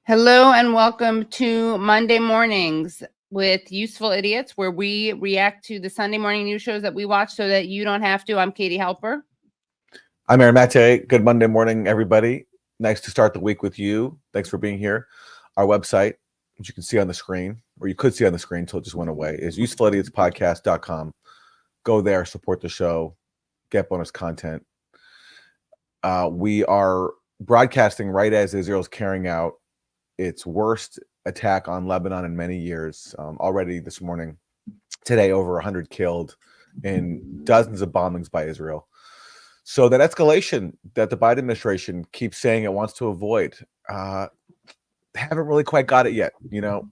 Hello and welcome to Monday Mornings with Useful Idiots, where we react to the Sunday morning news shows that we watch so that you don't have to. I'm Katie Halper. I'm Aaron Maté. Good Monday morning, everybody. Nice to start the week with you. Thanks for being here. Our website, which you can see on the screen, or you could see on the screen until it just went away, is usefulidiotspodcast.com. Go there, support the show, get bonus content. We are broadcasting right as Israel's carrying out its worst attack on Lebanon in many years. Already this morning, today, over 100 killed in dozens of bombings by Israel. So that escalation that the Biden administration keeps saying it wants to avoid, haven't really quite got it yet. You know,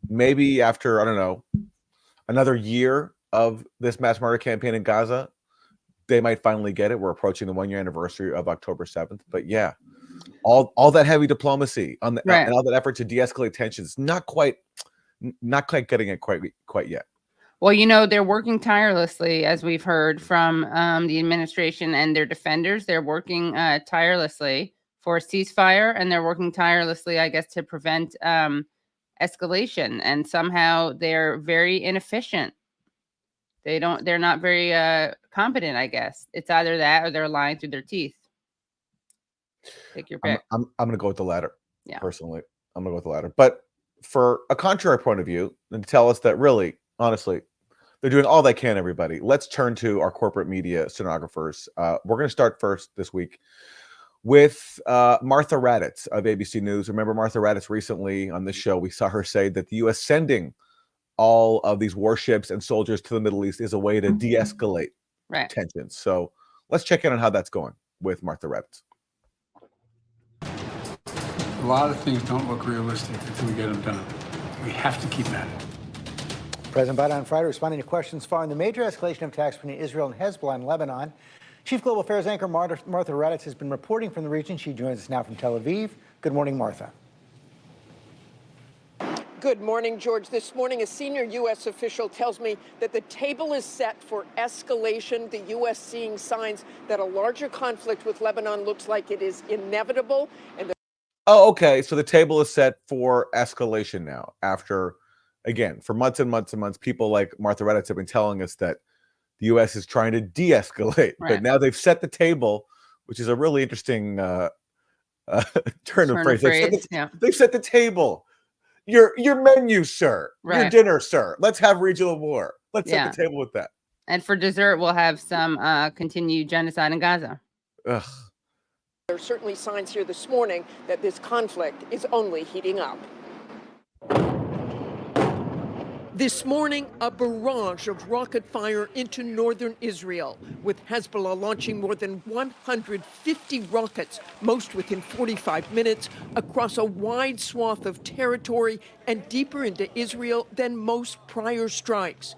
maybe after, I don't know, another year of this mass murder campaign in Gaza, they might finally get it. We're approaching the 1-year anniversary of October 7th. But yeah, all that heavy diplomacy on the, Right. and all that effort to de-escalate tensions, not quite getting it quite yet. Well, you know, they're working tirelessly, as we've heard from the administration and their defenders. They're working tirelessly for a ceasefire, and they're working tirelessly, I guess, to prevent escalation. And somehow they're very inefficient. They're not very competent, I guess. It's either that or they're lying through their teeth. Take your pick. I'm going to go with the latter. Yeah. Personally, I'm going to go with the latter. But for a contrary point of view, and to tell us that really, honestly, they're doing all they can, everybody. Let's turn to our corporate media stenographers. We're going to start first this week with Martha Raddatz of ABC News. Remember Martha Raddatz recently on this show? We saw her say that the U.S. sending all of these warships and soldiers to the Middle East is a way to de-escalate tensions. So let's check in on how that's going with Martha Raddatz. A lot of things don't look realistic until we get them done. We have to keep at it. President Biden on Friday responding to questions following the major escalation of attacks between Israel and Hezbollah in Lebanon. Chief Global Affairs anchor Martha Raddatz has been reporting from the region. She joins us now from Tel Aviv. Good morning, Martha. Good morning, George. This morning, a senior U.S. official tells me that the table is set for escalation. The U.S. seeing signs that a larger conflict with Lebanon looks like it is inevitable. And Oh, okay. So the table is set for escalation now. After, again, for months and months and months, people like Martha Raddatz have been telling us that the U.S. is trying to de-escalate. But now they've set the table, which is a really interesting turn of phrase. They've set the table. Your menu, sir. Your dinner, sir. Let's have regional war. Let's set the table with that. And for dessert, we'll have some continued genocide in Gaza. Ugh. There are certainly signs here this morning that this conflict is only heating up. This morning, a barrage of rocket fire into northern Israel, with Hezbollah launching more than 150 rockets, most within 45 minutes, across a wide swath of territory and deeper into Israel than most prior strikes.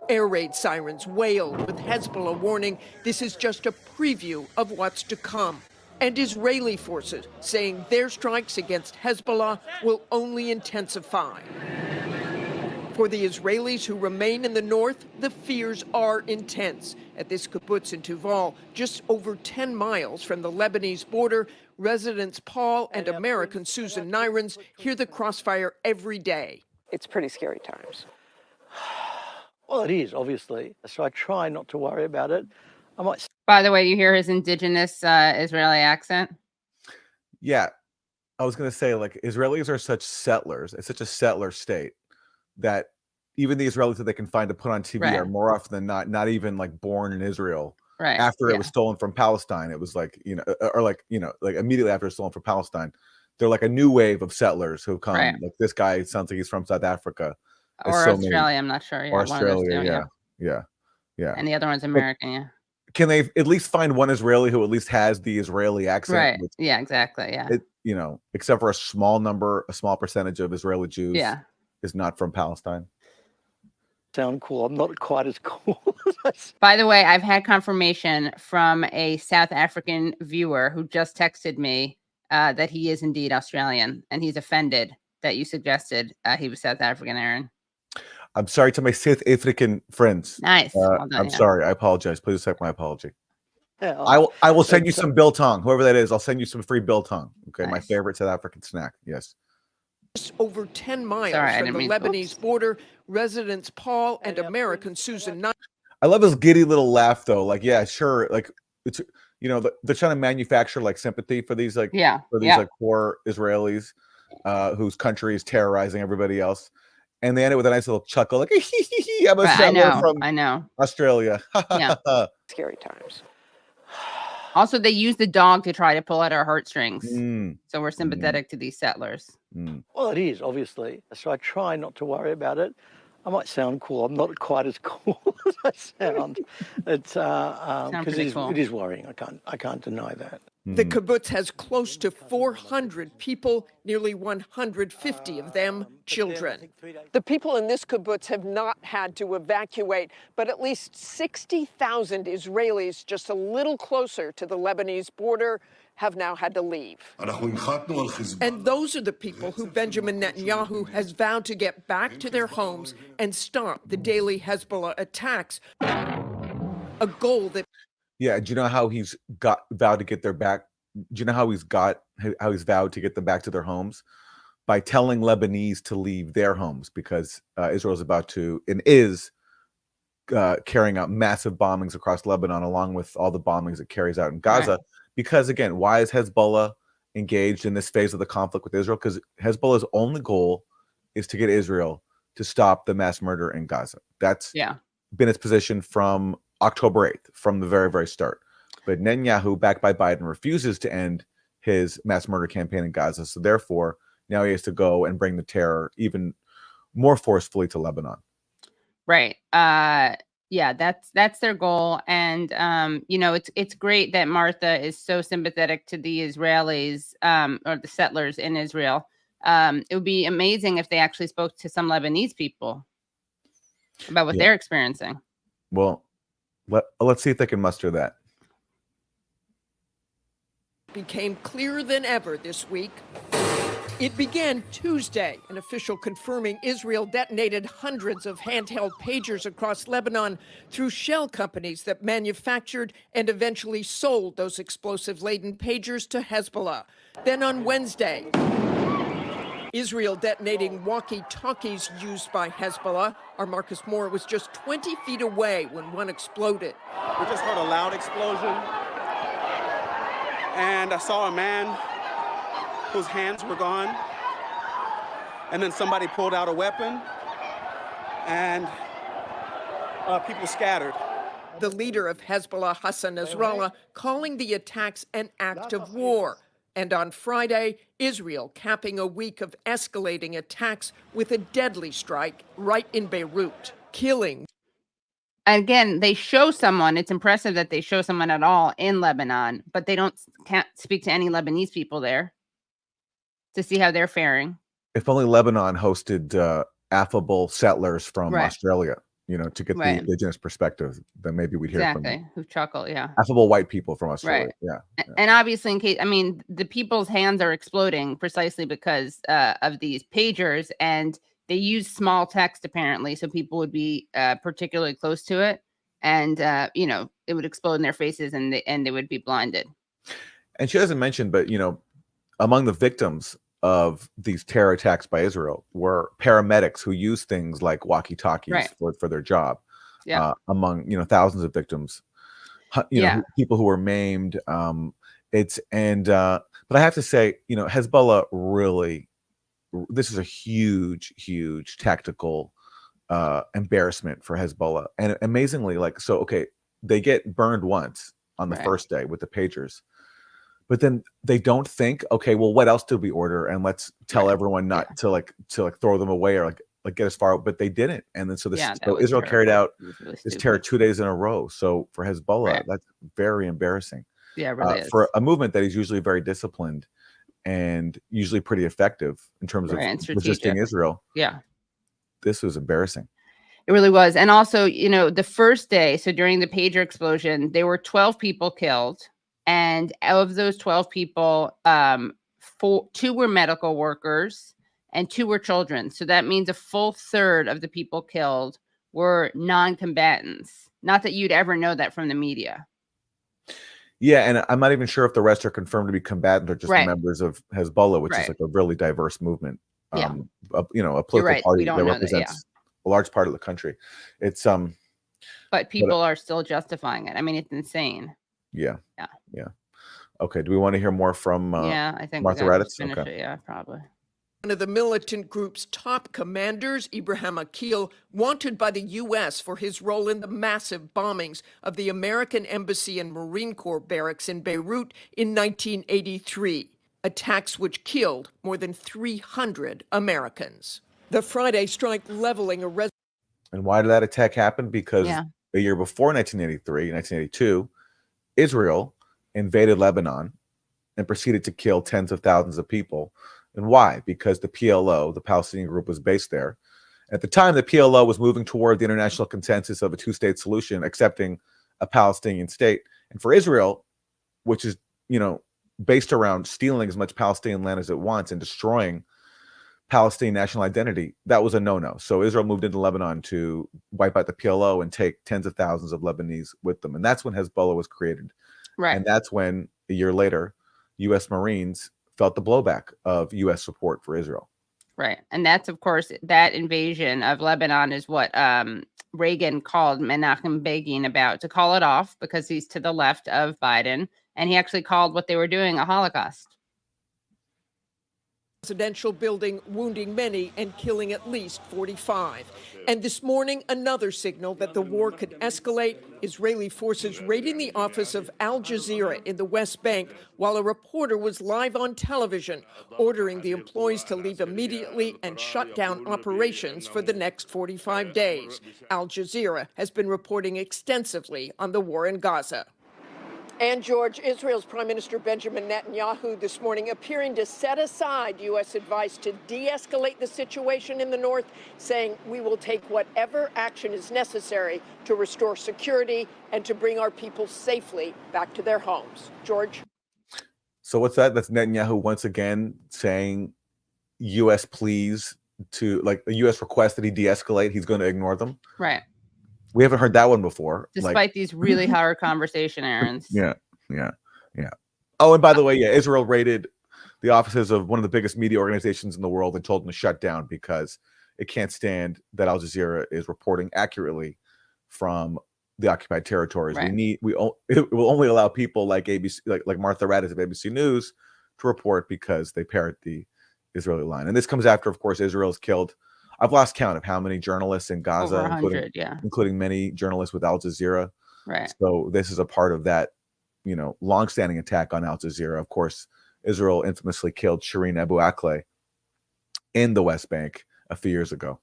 Air raid sirens wailed, with Hezbollah warning this is just a preview of what's to come. And Israeli forces saying their strikes against Hezbollah will only intensify. For the Israelis who remain in the north, the fears are intense. At this kibbutz in Tuval, just over 10 miles from the Lebanese border, residents Paul and American Susan Nyrens hear the crossfire every day. It's pretty scary times. Well, it is, obviously. So I try not to worry about it. By the way, you hear his indigenous Israeli accent? Yeah. I was going to say, like, Israelis are such settlers. It's such a settler state that even the Israelis that they can find to put on TV are more often than not even like born in Israel. After it was stolen from Palestine, it was like, like immediately after it's stolen from Palestine, they're like a new wave of settlers who come. Like this guy sounds like he's from South Africa. Or Australia, I'm not sure. Or Australia, yeah. And the other one's American, Can they at least find one Israeli who at least has the Israeli accent? Right. Yeah, exactly. Yeah. Except for a small percentage of Israeli Jews. Yeah. Is not from Palestine. Sound cool. I'm not quite as cool. By the way, I've had confirmation from a South African viewer who just texted me that he is indeed Australian, and he's offended that you suggested he was South African, Aaron. I'm sorry to my South African friends. Nice. Well done, I'm sorry. I apologize. Please accept my apology. Yeah, I will send you it's, some biltong, whoever that is. I'll send you some free biltong. Okay, my Nice. favorite South African snack. Yes. over 10 miles Sorry, I from didn't the mean- Lebanese oops. border. Residents Paul and American Susan Knight I love his giddy little laugh though. Like, yeah, sure. Like it's they're trying to manufacture like sympathy for these like Yeah. like poor Israelis whose country is terrorizing everybody else. And they end it with a nice little chuckle, like I'm a Right, I settler know. from I know. Australia. Yeah. scary times. Also, they use the dog to try to pull at our heartstrings. Mm, So we're sympathetic to these settlers. mm. well, it is, obviously. So I try not to worry about it. I might sound cool. I'm not quite as cool as I sound. It's because pretty cool. it is worrying. I can't deny that. The kibbutz has close to 400 people, nearly 150 of them children. The people in this kibbutz have not had to evacuate, but at least 60,000 Israelis just a little closer to the Lebanese border have now had to leave. And those are the people who Benjamin Netanyahu has vowed to get back to their homes and stop the daily Hezbollah attacks, a goal that Yeah. Do you know how he's vowed to get their back? Do you know how he's vowed to get them back to their homes? By telling Lebanese to leave their homes because Israel's about to and is carrying out massive bombings across Lebanon, along with all the bombings it carries out in Gaza. Right. Because again, why is Hezbollah engaged in this phase of the conflict with Israel? Because Hezbollah's only goal is to get Israel to stop the mass murder in Gaza. That's been its position from October 8th, from the very, very start. But Netanyahu, backed by Biden, refuses to end his mass murder campaign in Gaza. So therefore, now he has to go and bring the terror even more forcefully to Lebanon. Right. Yeah, that's their goal. And it's great that Martha is so sympathetic to the Israelis or the settlers in Israel. It would be amazing if they actually spoke to some Lebanese people about what they're experiencing. Well, let's see if they can muster that. became clearer than ever this week. It began Tuesday, an official confirming Israel detonated hundreds of handheld pagers across Lebanon through shell companies that manufactured and eventually sold those explosive-laden pagers to Hezbollah. Then on Wednesday, Israel detonating walkie-talkies used by Hezbollah. Our Marcus Moore was just 20 feet away when one exploded. We just heard a loud explosion, and I saw a man whose hands were gone, and then somebody pulled out a weapon, and people scattered. The leader of Hezbollah, Hassan Nasrallah, calling the attacks an act of war. And on Friday, Israel capping a week of escalating attacks with a deadly strike right in Beirut, killing. Again, they show someone. It's impressive that they show someone at all in Lebanon, but they can't speak to any Lebanese people there to see how they're faring. If only Lebanon hosted affable settlers from Australia, to get the indigenous perspective, then maybe we'd hear from them. Who chuckle, affable white people from Australia, And obviously, the people's hands are exploding precisely because of these pagers, and they use small text apparently, so people would be particularly close to it, and it would explode in their faces, and they would be blinded. And she doesn't mention, but among the victims of these terror attacks by Israel were paramedics who use things like walkie-talkies for their job. Among thousands of victims, people who were maimed. But I have to say, Hezbollah really, this is a huge tactical embarrassment for Hezbollah. And amazingly, they get burned once on the first day with the pagers. But then they don't think, okay, well, what else did we order? And let's tell everyone not to throw them away or get as far. But they didn't. And then so Israel carried out this terror 2 days in a row. So for Hezbollah, that's very embarrassing. Yeah, it really is. For a movement that is usually very disciplined and usually pretty effective in terms of resisting Israel. Yeah, this was embarrassing. It really was. And also, the first day, so during the pager explosion, there were 12 people killed. And of those 12 people, 2 were medical workers and 2 were children. So that means a full third of the people killed were non-combatants. Not that you'd ever know that from the media. Yeah, and I'm not even sure if the rest are confirmed to be combatants or just Right. members of Hezbollah, which is Right. like a really diverse movement. Yeah. A You're political right. party We don't that know that. Yeah. represents a large part of the country. It's But people are still justifying it. I mean, it's insane. yeah. Yeah. Yeah. Okay. Do we want to hear more from Yeah, I think Martha we got to Raddatz? finish Okay. it. Yeah, probably. One of the militant group's top commanders, Ibrahim Akil, wanted by the U.S. for his role in the massive bombings of the American Embassy and Marine Corps barracks in Beirut in 1983, attacks which killed more than 300 Americans. The Friday strike leveling a And why did that attack happen? Because Yeah. a year before 1983, 1982, Israel invaded Lebanon and proceeded to kill tens of thousands of people. And why? Because the PLO, the Palestinian group, was based there. At the time, the PLO was moving toward the international consensus of a two-state solution, accepting a Palestinian state. And for Israel, which is, based around stealing as much Palestinian land as it wants and destroying Palestinian national identity, that was a no-no. So Israel moved into Lebanon to wipe out the PLO and take tens of thousands of Lebanese with them. And that's when Hezbollah was created. Right. And that's when, a year later, U.S. Marines felt the blowback of U.S. support for Israel. Right. And that's, of course, that invasion of Lebanon is what Reagan called Menachem Begin about to call it off because he's to the left of Biden. And he actually called what they were doing a Holocaust. Residential building, wounding many and killing at least 45. And this morning, another signal that the war could escalate. Israeli forces raiding the office of Al Jazeera in the West Bank while a reporter was live on television, ordering the employees to leave immediately and shut down operations for the next 45 days. Al Jazeera has been reporting extensively on the war in Gaza. And George, Israel's Prime Minister Benjamin Netanyahu this morning appearing to set aside U.S. advice to de-escalate the situation in the north, saying we will take whatever action is necessary to restore security and to bring our people safely back to their homes. George? So what's that? That's Netanyahu once again saying U.S. pleas to, like, a U.S. request that he de-escalate. He's going to ignore them. Right. We haven't heard that one before. Despite these really hard conversation errands. Yeah. Oh, and by the way, Israel raided the offices of one of the biggest media organizations in the world and told them to shut down because it can't stand that Al Jazeera is reporting accurately from the occupied territories. Right. It will only allow people like ABC, like Martha Raddatz of ABC News, to report because they parrot the Israeli line. And this comes after, of course, Israel has killed, I've lost count of how many journalists in Gaza, Over 100, including many journalists with Al Jazeera. Right. So this is a part of that, longstanding attack on Al Jazeera. Of course, Israel infamously killed Shireen Abu Akleh in the West Bank a few years ago.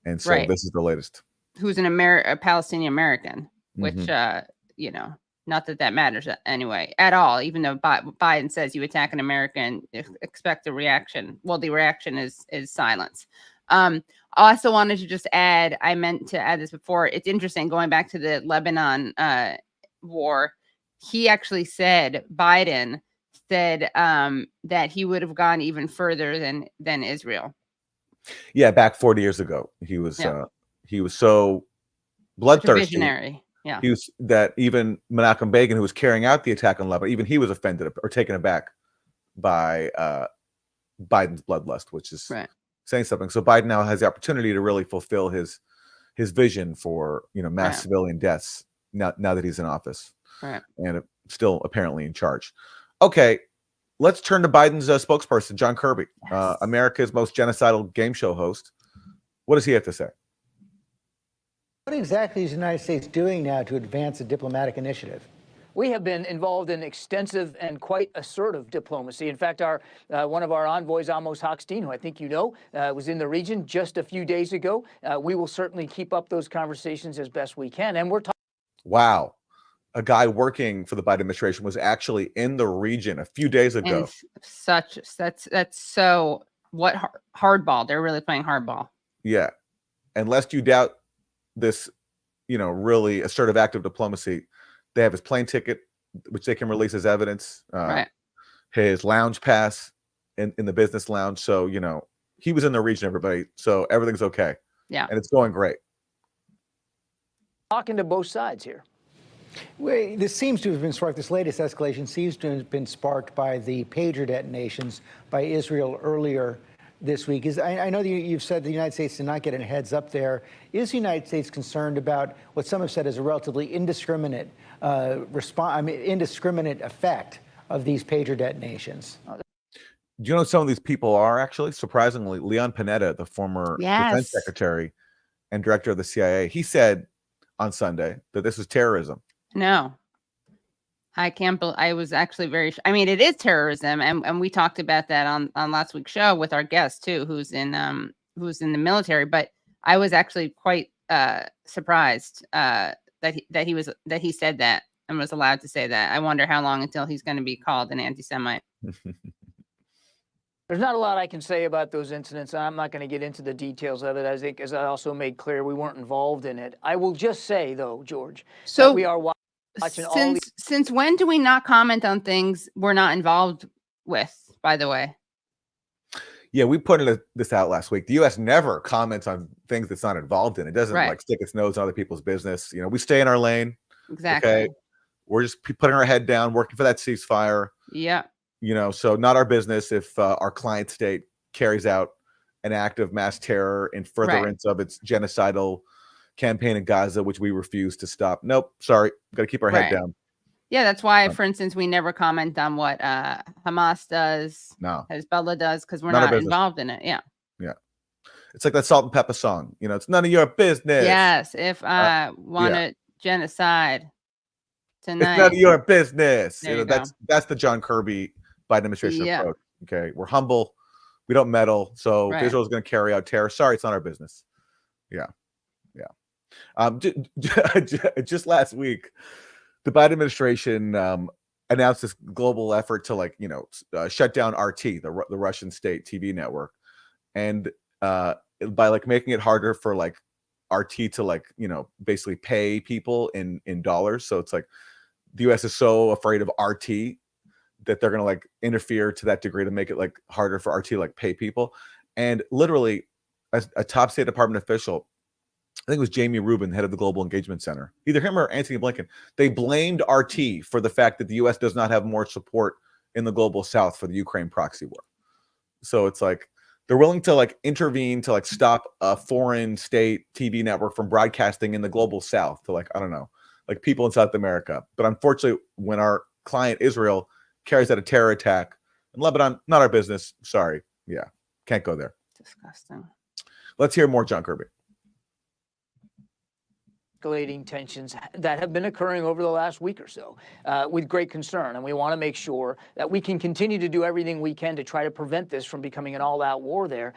And so this is the latest. Who's a Palestinian American, which, not that matters anyway, at all, even though Biden says you attack an American, expect a reaction. Well, the reaction is silence. I also wanted to just add, I meant to add this before. It's interesting going back to the Lebanon war. He actually said, Biden said that he would have gone even further than Israel. Yeah, back 40 years ago, he was so bloodthirsty. Visionary. Yeah. He was that even Menachem Begin, who was carrying out the attack on Lebanon, even he was offended or taken aback by Biden's bloodlust, which is saying something. So Biden now has the opportunity to really fulfill his vision for mass civilian deaths now that he's in office, and still apparently in charge. Okay, let's turn to Biden's spokesperson, John Kirby, America's most genocidal game show host. What does he have to say? What exactly is the United States doing now to advance a diplomatic initiative? We have been involved in extensive and quite assertive diplomacy. In fact, our one of our envoys, Amos Hochstein, who I think you know, was in the region just a few days ago. We will certainly keep up those conversations as best we can. And we're talking. Wow. A guy working for the Biden administration was actually in the region a few days ago. And that's so what hardball. They're really playing hardball. Yeah. And lest you doubt this, really assertive act of diplomacy, they have his plane ticket, which they can release as evidence, his lounge pass in the business lounge. So, he was in the region, everybody. So everything's okay. Yeah. And it's going great. Talking to both sides here. This seems to have been sparked, this latest escalation seems to have been sparked by the pager detonations by Israel earlier this week. I know that you've said the United States did not get a heads up there. Is the United States concerned about what some have said is a relatively indiscriminate indiscriminate effect of these pager detonations? Do you know some of these people are actually? Surprisingly, Leon Panetta, the former defense secretary and director of the CIA, he said on Sunday that this is terrorism. No, I can't believe. I was actually I mean, it is terrorism, and we talked about that on last week's show with our guest too, who's in the military. But I was actually quite surprised that he said that and was allowed to say that. I wonder how long until he's going to be called an anti-Semite. There's not a lot I can say about those incidents. I'm not going to get into the details of it. I think, as I also made clear, we weren't involved in it. I will just say, though, George, so that we are watching all these. Since when do we not comment on things we're not involved with, by the way? Yeah, we put this out last week. The U.S. never comments on things it's not involved in. It doesn't like stick its nose in other people's business. You know, we stay in our lane. Exactly. Okay? We're just putting our head down, working for that ceasefire. Yeah. You know, so not our business if our client state carries out an act of mass terror in furtherance of its genocidal campaign in Gaza, which we refuse to stop. Nope, sorry, got to keep our head down. Yeah, that's why, for instance, we never comment on what Hamas does, Hezbollah does, because we're not involved in it. Yeah. Yeah. It's like that Salt and Pepper song. You know, it's none of your business. Yes. If I want to genocide tonight. It's none of your business. There you know, that's the John Kirby Biden administration approach. Okay. We're humble. We don't meddle. So if Israel's going to carry out terror, sorry, it's not our business. Yeah. Yeah. Just last week, the Biden administration announced this global effort to shut down RT, the Russian state TV network, and by making it harder for RT to basically pay people in dollars. So it's like the U.S. is so afraid of RT that they're going to interfere to that degree to make it harder for RT to pay people. And literally, a top State Department official, I think it was Jamie Rubin, head of the Global Engagement Center, either him or Antony Blinken, they blamed RT for the fact that the U.S. does not have more support in the global South for the Ukraine proxy war. So it's they're willing to intervene to stop a foreign state TV network from broadcasting in the global South to I don't know, people in South America. But unfortunately, when our client Israel carries out a terror attack in Lebanon, not our business. Sorry. Yeah. Can't go there. Disgusting. Let's hear more John Kirby. Escalating tensions that have been occurring over the last week or so with great concern. And we want to make sure that we can continue to do everything we can to try to prevent this from becoming an all-out war there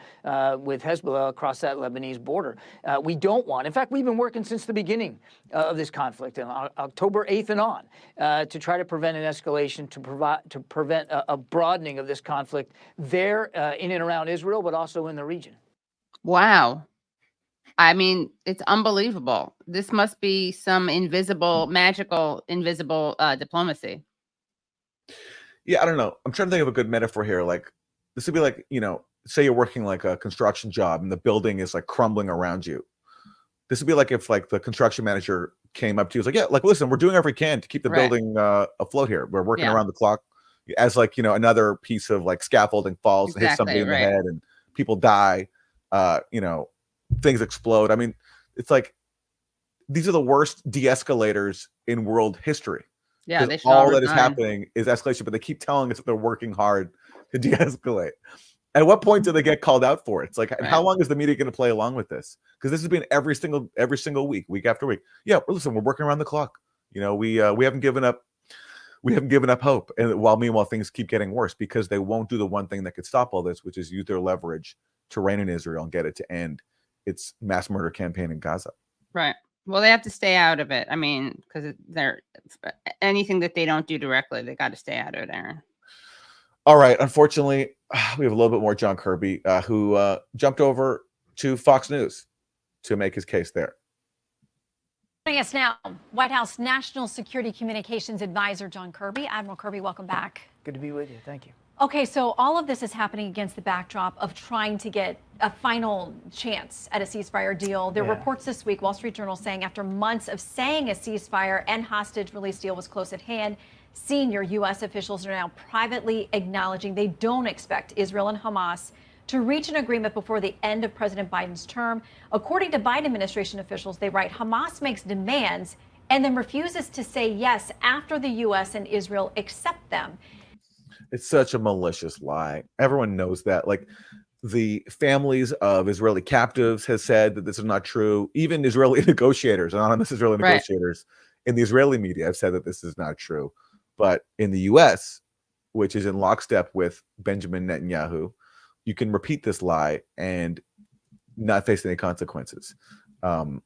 with Hezbollah across that Lebanese border. We don't want, in fact, we've been working since the beginning of this conflict, on October 8th and on, to try to prevent an escalation, to prevent a broadening of this conflict there in and around Israel, but also in the region. Wow. I mean, it's unbelievable. This must be some magical, invisible diplomacy. Yeah, I don't know. I'm trying to think of a good metaphor here. This would be say you're working a construction job and the building is crumbling around you. This would be if the construction manager came up to you, listen, we're doing everything we can to keep the building afloat here. We're working around the clock. As another piece of scaffolding falls, hits somebody in the head, and people die. Things explode. I mean, it's these are the worst de-escalators in world history. Yeah, all that is happening is escalation, but they keep telling us that they're working hard to de-escalate. At what point do they get called out for it? It's and how long is the media going to play along with this? Because this has been every single week after week. Yeah, listen, we're working around the clock. We haven't given up. We haven't given up hope. And meanwhile things keep getting worse because they won't do the one thing that could stop all this, which is use their leverage to reign in Israel and get it to end its mass murder campaign in Gaza. Right. Well, they have to stay out of it. I mean, because they're anything that they don't do directly, they got to stay out of it, Aaron. All right. Unfortunately, we have a little bit more John Kirby, who jumped over to Fox News to make his case there. Joining us now, White House National Security Communications Advisor John Kirby. Admiral Kirby, welcome back. Good to be with you. Thank you. Okay, so all of this is happening against the backdrop of trying to get a final chance at a ceasefire deal. There were reports this week, Wall Street Journal saying after months of saying a ceasefire and hostage release deal was close at hand, senior U.S. officials are now privately acknowledging they don't expect Israel and Hamas to reach an agreement before the end of President Biden's term. According to Biden administration officials, they write Hamas makes demands and then refuses to say yes after the U.S. and Israel accept them. It's such a malicious lie. Everyone knows that. Like, the families of Israeli captives has said that this is not true. Even Israeli negotiators, anonymous Israeli negotiators in the Israeli media have said that this is not true. But in the U.S., which is in lockstep with Benjamin Netanyahu, you can repeat this lie and not face any consequences. On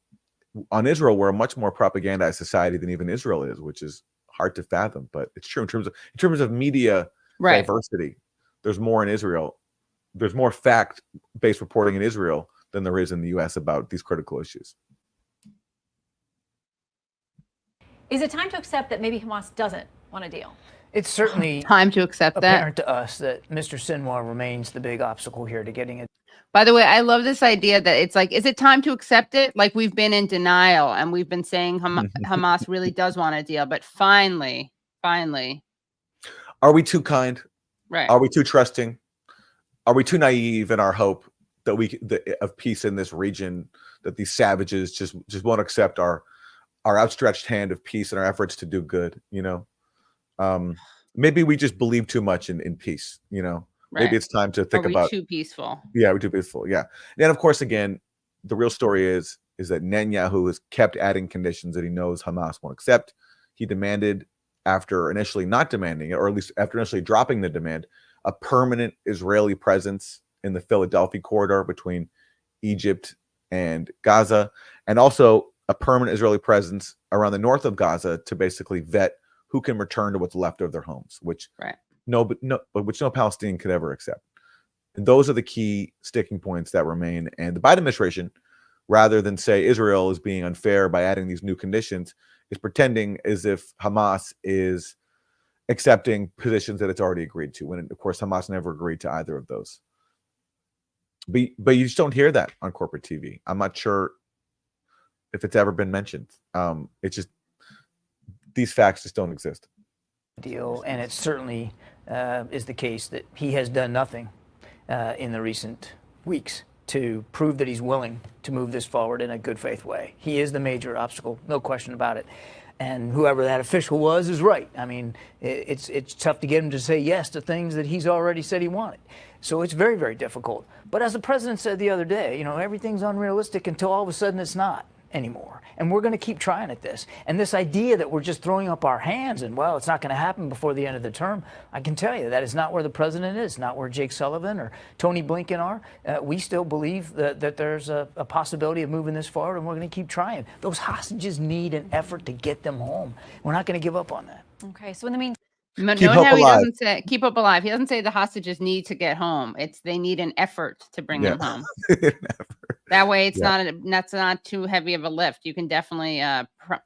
Israel, we're a much more propagandized society than even Israel is, which is hard to fathom. But it's true in terms of media diversity. There's more in Israel. There's more fact-based reporting in Israel than there is in the U.S. about these critical issues. Is it time to accept that maybe Hamas doesn't want a deal? It's certainly time to accept apparent to us that Mr. Sinwar remains the big obstacle here to getting it. By the way, I love this idea that it's like, is it time to accept it? Like, we've been in denial and we've been saying Hamas really does want a deal, but finally. Are we too kind? Right. Are we too trusting? Are we too naive in our hope that of peace in this region, that these savages just won't accept our outstretched hand of peace and our efforts to do good? Maybe we just believe too much in peace. Maybe it's time to think about. Too peaceful. Yeah, we're too peaceful. Yeah, and of course, again, the real story is that Netanyahu has kept adding conditions that he knows Hamas won't accept. He demanded, after initially not demanding it, or at least after initially dropping the demand, a permanent Israeli presence in the Philadelphia corridor between Egypt and Gaza, and also a permanent Israeli presence around the north of Gaza to basically vet who can return to what's left of their homes, which no Palestinian could ever accept. And those are the key sticking points that remain. And the Biden administration, rather than say Israel is being unfair by adding these new conditions, is pretending as if Hamas is accepting positions that it's already agreed to, when of course Hamas never agreed to either of those. But you just don't hear that on corporate TV. I'm not sure if it's ever been mentioned. It's just, these facts just don't exist. Deal, and it certainly is the case that he has done nothing in the recent weeks to prove that he's willing to move this forward in a good faith way. He is the major obstacle, no question about it. And whoever that official was is right. I mean, it's tough to get him to say yes to things that he's already said he wanted. So it's very, very difficult. But as the president said the other day, everything's unrealistic until all of a sudden it's not anymore. And we're going to keep trying at this. And this idea that we're just throwing up our hands and, well, it's not going to happen before the end of the term, I can tell you that is not where the president is, not where Jake Sullivan or Tony Blinken are. We still believe that there's a possibility of moving this forward, and we're going to keep trying. Those hostages need an effort to get them home. We're not going to give up on that. Okay, so in the meantime, he doesn't say keep hope alive. He doesn't say the hostages need to get home. It's they need an effort to bring them home. That way, that's not too heavy of a lift. You can definitely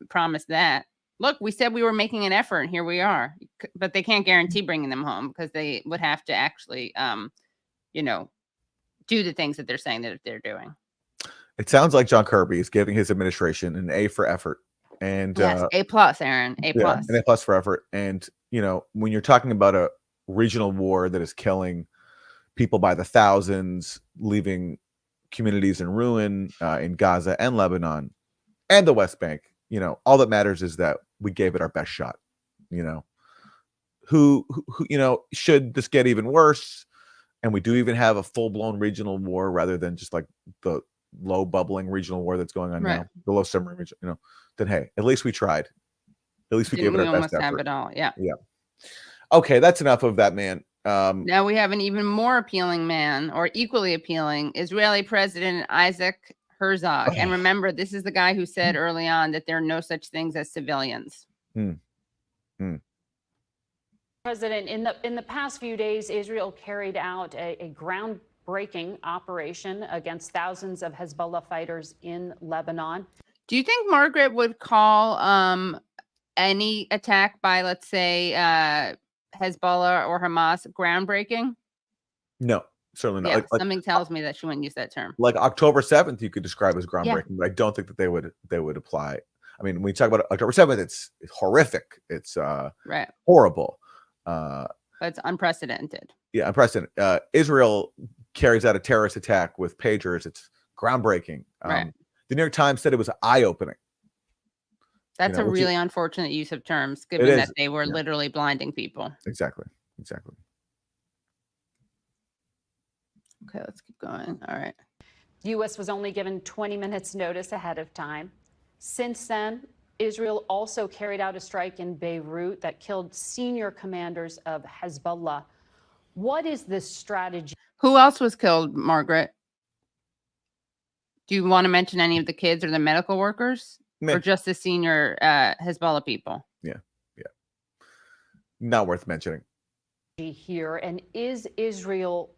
promise that. Look, we said we were making an effort, and here we are. But they can't guarantee bringing them home because they would have to actually, do the things that they're saying that they're doing. It sounds like John Kirby is giving his administration an A for effort. And yes, A+, Aaron, A+. Yeah, an A+ for effort. And when you're talking about a regional war that is killing people by the thousands, leaving communities in ruin in Gaza and Lebanon and the West Bank, all that matters is that we gave it our best shot. Who should this get even worse, and we do even have a full-blown regional war rather than just like the low bubbling regional war that's going on now, the low submarine region, then hey, at least we tried. At least we gave it our best effort. Have it all. Yeah. Okay, that's enough of that man. Now we have an even more appealing man, or equally appealing, Israeli President Isaac Herzog. And remember, this is the guy who said early on that there are no such things as civilians. President, in the past few days, Israel carried out a groundbreaking operation against thousands of Hezbollah fighters in Lebanon. Do you think Margaret would call any attack by, let's say, Hezbollah or Hamas groundbreaking? No, certainly not. Yeah, Like something tells me that she wouldn't use that term. like October 7th, you could describe as Yeah. groundbreaking, but I don't think that they would apply. I mean, when we talk about October 7th, it's horrific. It's Right. horrible. But it's unprecedented. Yeah, unprecedented. Israel carries out a terrorist attack with pagers. It's groundbreaking. Right. The New York Times said it was eye-opening. That's know, a which is- really unfortunate use of terms, given is, that they were yeah. literally blinding people. Exactly. Okay, let's keep going. All right. The U.S. was only given 20 minutes notice ahead of time. Since then, Israel also carried out a strike in Beirut that killed senior commanders of Hezbollah. What is this strategy? Who else was killed, Margaret? Do you want to mention any of the kids or the medical workers? Meh. Or just the senior Hezbollah people? Yeah. Not worth mentioning. Here, and is Israel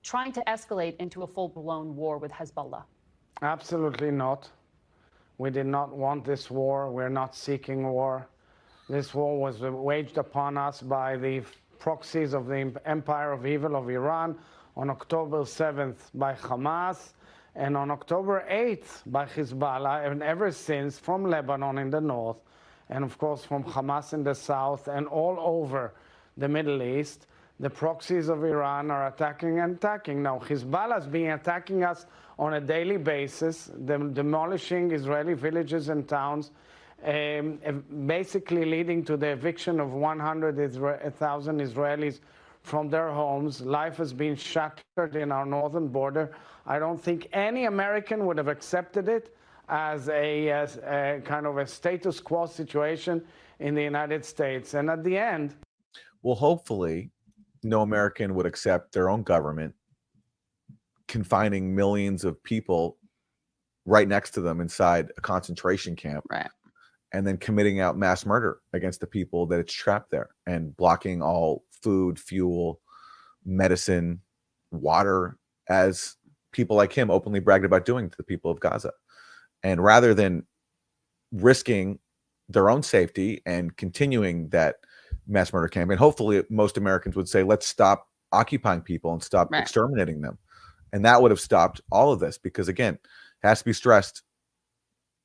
trying to escalate into a full-blown war with Hezbollah? Absolutely not. We did not want this war. We're not seeking war. This war was waged upon us by the proxies of the empire of evil of Iran on October 7th by Hamas, and on October 8th by Hezbollah, and ever since from Lebanon in the north, and of course from Hamas in the south, and all over the Middle East. The proxies of Iran are attacking and attacking. Now, Hezbollah has been attacking us on a daily basis, demolishing Israeli villages and towns, basically leading to the eviction of 100,000 Israelis from their homes. Life has been shattered in our northern border. I don't think any American would have accepted it as a kind of a status quo situation in the United States. And at the end, Well, hopefully, no American would accept their own government confining millions of people right next to them inside a concentration camp, Right. and then committing out mass murder against the people that it's trapped there, and blocking all food, fuel, medicine, water, as people like him openly bragged about doing to the people of Gaza. And rather than risking their own safety and continuing that mass murder campaign, hopefully most Americans would say, let's stop occupying people and stop Right. exterminating them. And that would have stopped all of this, because again, it has to be stressed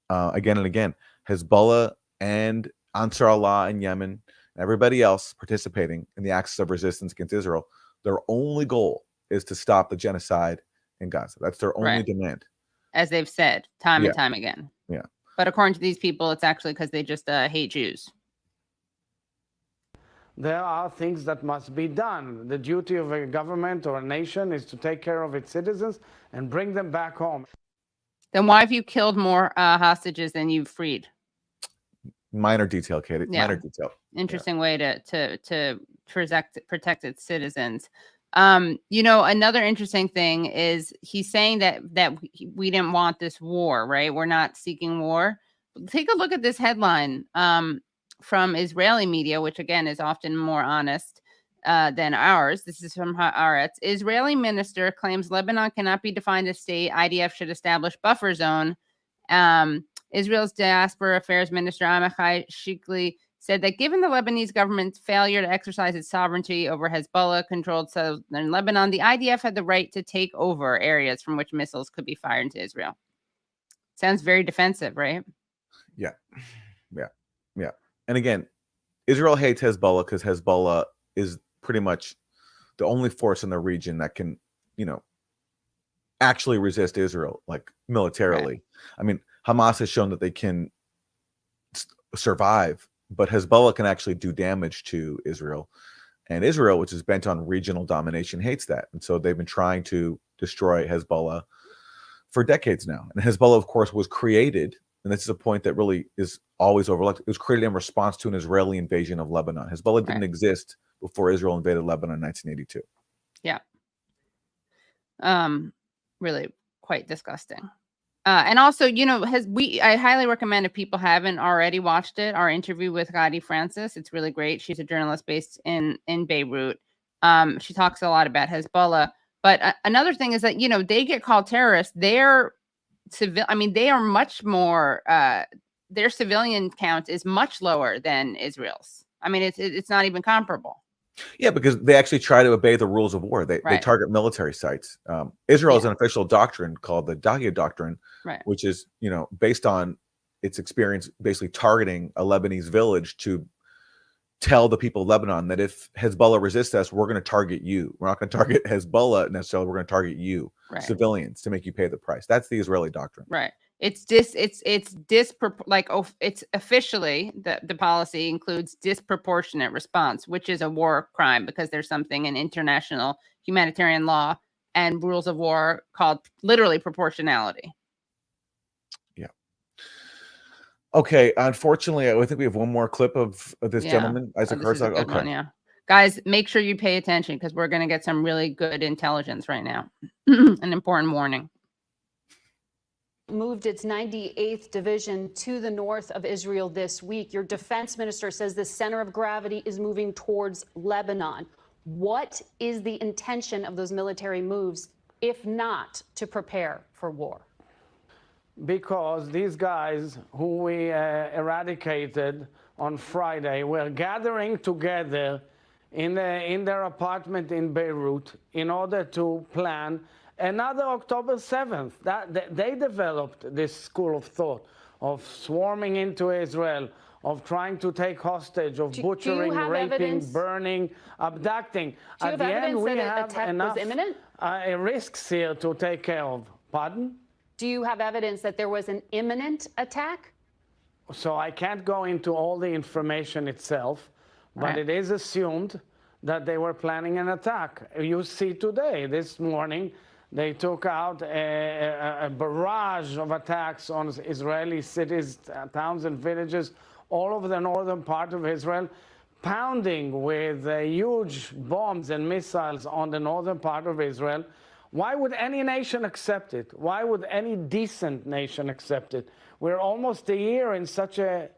again and again, Hezbollah and Ansar Allah in Yemen, and everybody else participating in the axis of resistance against Israel, their only goal is to stop the genocide in Gaza. That's their only Right. demand. As they've said time Yeah. and time again. Yeah. But according to these people, it's actually because they just hate Jews. there are things that must be done. The duty of a government or a nation is to take care of its citizens and bring them back home. Then why have you killed more hostages than you've freed? Minor detail, Katie. Yeah. Minor detail. Interesting way to protect its citizens. Another interesting thing is he's saying that we didn't want this war, right? We're not seeking war. Take a look at this headline from Israeli media, which again is often more honest than ours. This is from Haaretz. Israeli minister claims Lebanon cannot be defined as state. IDF should establish buffer zone. Israel's Diaspora Affairs Minister Amichai Shikli said that given the Lebanese government's failure to exercise its sovereignty over Hezbollah-controlled southern Lebanon, the IDF had the right to take over areas from which missiles could be fired into Israel. Sounds very defensive, right? Yeah. And again, Israel hates Hezbollah because Hezbollah is pretty much the only force in the region that can, actually resist Israel, like militarily. Right. I mean, Hamas has shown that they can survive, but Hezbollah can actually do damage to Israel. And Israel, which is bent on regional domination, hates that. And so they've been trying to destroy Hezbollah for decades now. And Hezbollah, of course, was created, and this is a point that really is always overlooked. It was created in response to an Israeli invasion of Lebanon. Hezbollah didn't exist before Israel invaded Lebanon in 1982. Yeah. Really quite disgusting. And also, I highly recommend, if people haven't already watched it, our interview with Gadi Francis. It's really great. She's a journalist based in Beirut. She talks a lot about Hezbollah. But another thing is that, they get called terrorists. They're civil. I mean, they are much more, their civilian count is much lower than Israel's. I mean, it's not even comparable. Yeah, because they actually try to obey the rules of war. They Right. target military sites. Israel has Yeah. an official doctrine called the Dahya Doctrine, Right. which is, based on its experience basically targeting a Lebanese village to tell the people of Lebanon that if Hezbollah resists us, we're going to target you. We're not going to target Hezbollah necessarily. We're going to target you, Right. civilians, to make you pay the price. That's the Israeli doctrine. Right. It's officially the policy includes disproportionate response, which is a war crime because there's something in international humanitarian law and rules of war called literally proportionality. Yeah. Okay. Unfortunately, I think we have one more clip of this gentleman, Isaac This is a Herzog. good one, yeah. Guys, make sure you pay attention because we're going to get some really good intelligence right now. An important warning. Moved its 98th division to the north of Israel this week. Your defense minister says the center of gravity is moving towards Lebanon. What is the intention of those military moves, if not to prepare for war? Because these guys who we eradicated on Friday were gathering together in their apartment in Beirut in order to plan another October 7th. They developed this school of thought of swarming into Israel, of trying to take hostage, of butchering, raping, burning, abducting. At the end, we have enough risks here to take care of. Pardon? Do you have evidence that there was an imminent attack? So I can't go into all the information itself, but it is assumed that they were planning an attack. You see today, this morning, they took out a barrage of attacks on Israeli cities, towns, and villages all over the northern part of Israel, pounding with huge bombs and missiles on the northern part of Israel. Why would any nation accept it? Why would any decent nation accept it? We're almost a year in such a...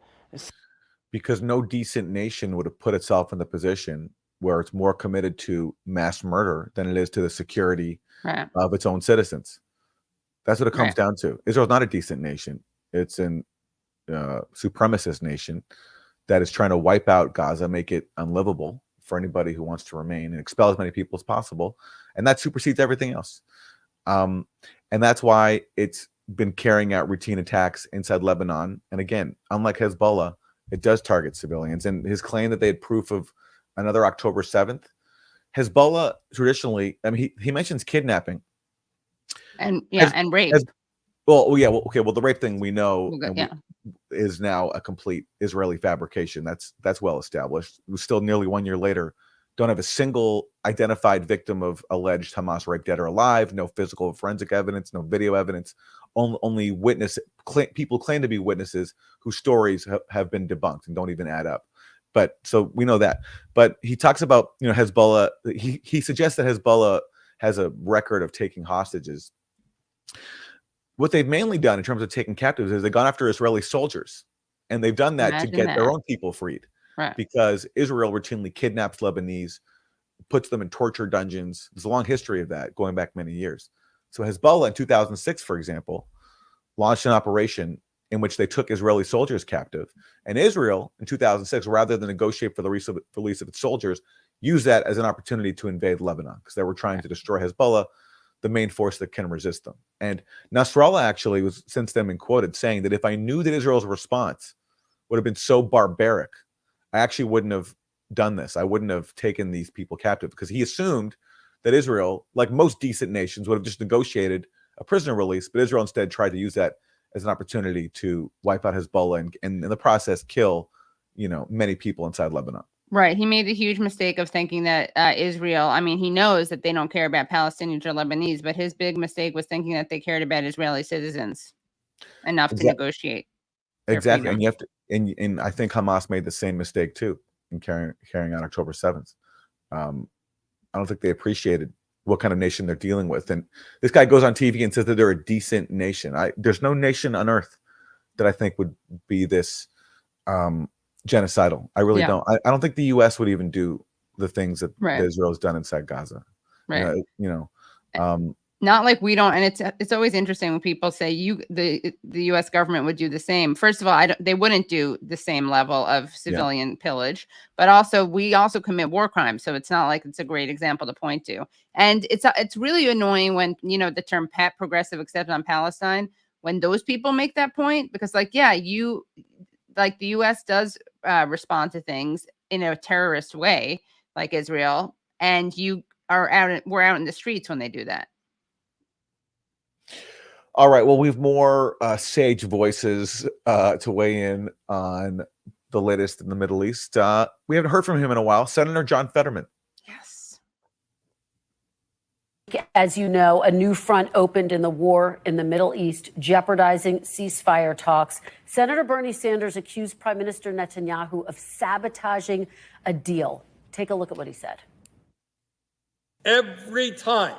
Because no decent nation would have put itself in the position where it's more committed to mass murder than it is to the security of its own citizens. That's what it comes down to. Israel's not a decent nation. It's an supremacist nation that is trying to wipe out Gaza, make it unlivable for anybody who wants to remain, and expel as many people as possible. And that supersedes everything else. And that's why it's been carrying out routine attacks inside Lebanon. And again, unlike Hezbollah, it does target civilians. And his claim that they had proof of another October 7th, Hezbollah traditionally, I mean, he mentions kidnapping. And and rape. Well, the rape thing we know is now a complete Israeli fabrication. That's well established. It was still nearly 1 year later. Don't have a single identified victim of alleged Hamas rape, dead or alive. No physical forensic evidence, no video evidence. Only people claim to be witnesses whose stories have been debunked and don't even add up. But so we know that. But he talks about Hezbollah. He suggests that Hezbollah has a record of taking hostages. What they've mainly done in terms of taking captives is they've gone after Israeli soldiers, and they've done that to get their own people freed. Right. Because Israel routinely kidnaps Lebanese, puts them in torture dungeons. There's a long history of that going back many years. So Hezbollah in 2006, for example, launched an operation in which they took Israeli soldiers captive. And Israel in 2006, rather than negotiate for the release of its soldiers, used that as an opportunity to invade Lebanon because they were trying to destroy Hezbollah, the main force that can resist them. And Nasrallah actually was since then been quoted saying that if I knew that Israel's response would have been so barbaric, I actually wouldn't have done this. I wouldn't have taken these people captive because he assumed that Israel, like most decent nations, would have just negotiated a prisoner release, but Israel instead tried to use that as an opportunity to wipe out Hezbollah and in the process kill, many people inside Lebanon. Right. He made the huge mistake of thinking that Israel, I mean, he knows that they don't care about Palestinians or Lebanese, but his big mistake was thinking that they cared about Israeli citizens enough to negotiate. Exactly. And you have to, and I think Hamas made the same mistake too in carrying out October 7th. I don't think they appreciated what kind of nation they're dealing with. And this guy goes on TV and says that they're a decent nation. There's no nation on earth that I think would be this genocidal. I really don't. I don't think the U.S. would even do the things that Israel's done inside Gaza. Right. Not like we don't, and it's always interesting when people say the U.S. government would do the same. First of all, they wouldn't do the same level of civilian pillage, but also we also commit war crimes, so it's not like it's a great example to point to. And it's really annoying when the term "pat progressive except on Palestine" when those people make that point, because the U.S. does respond to things in a terrorist way, like Israel, and we're out in the streets when they do that. All right. Well, we have more sage voices to weigh in on the latest in the Middle East. We haven't heard from him in a while. Senator John Fetterman. Yes. As you know, a new front opened in the war in the Middle East, jeopardizing ceasefire talks. Senator Bernie Sanders accused Prime Minister Netanyahu of sabotaging a deal. Take a look at what he said. Every time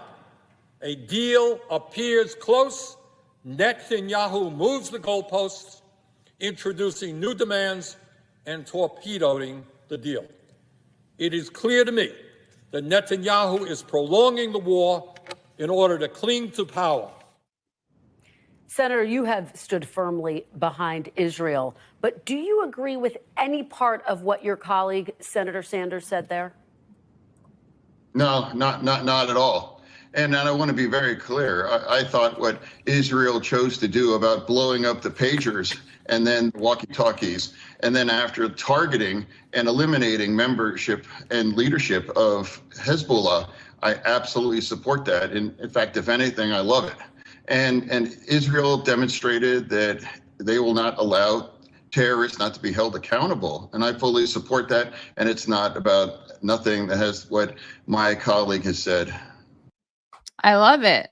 a deal appears close, Netanyahu moves the goalposts, introducing new demands and torpedoing the deal. It is clear to me that Netanyahu is prolonging the war in order to cling to power. Senator, you have stood firmly behind Israel, but do you agree with any part of what your colleague, Senator Sanders, said there? No, not at all. And I want to be very clear. I thought what Israel chose to do about blowing up the pagers and then walkie-talkies, and then after targeting and eliminating membership and leadership of Hezbollah, I absolutely support that. In fact, if anything, I love it. And Israel demonstrated that they will not allow terrorists not to be held accountable. And I fully support that. And it's not about nothing that has what my colleague has said. I love it.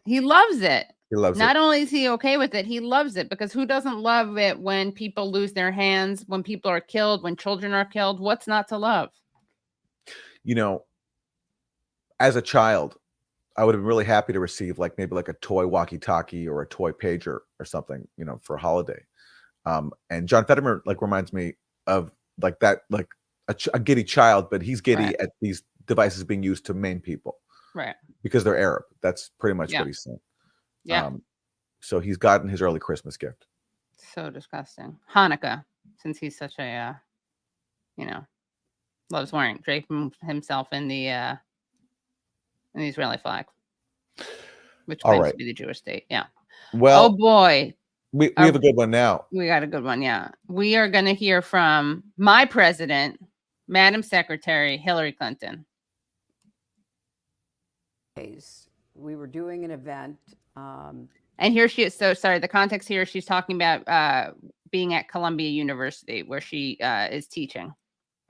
He loves it. He loves it. Not only is he okay with it, he loves it, because who doesn't love it when people lose their hands, when people are killed, when children are killed? What's not to love? As a child, I would have been really happy to receive maybe a toy walkie-talkie or a toy pager or something, for a holiday. And John Fetterman reminds me of that, a giddy child, but he's giddy at these devices being used to maim people. Right. Because they're Arab. That's pretty much what he's saying. Yeah. So he's gotten his early Christmas gift. So disgusting. Hanukkah, since he's such a, loves draping himself in the Israeli flag, which claims to be the Jewish state. Yeah. Well, oh boy. We have a good one now. We got a good one. Yeah. We are going to hear from my president, Madam Secretary Hillary Clinton. We were doing an event. And here she is. So sorry, the context here, she's talking about being at Columbia University, where she is teaching.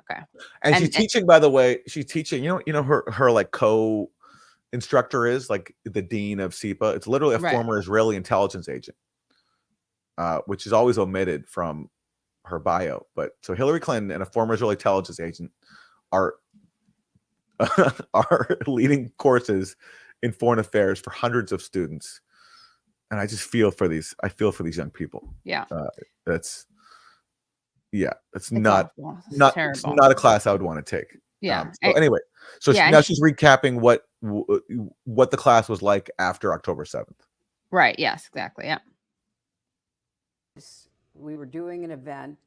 Okay. And she's teaching, by the way, she's teaching, her co-instructor is the dean of SIPA. It's literally a former Israeli intelligence agent, which is always omitted from her bio. But so Hillary Clinton and a former Israeli intelligence agent are leading courses in foreign affairs for hundreds of students, and I just feel for these young people. Yeah, it's not a class I would want to take. Yeah. Anyway, so now she's recapping what the class was like after October 7th. Right. Yes. Exactly. Yeah. We were doing an event.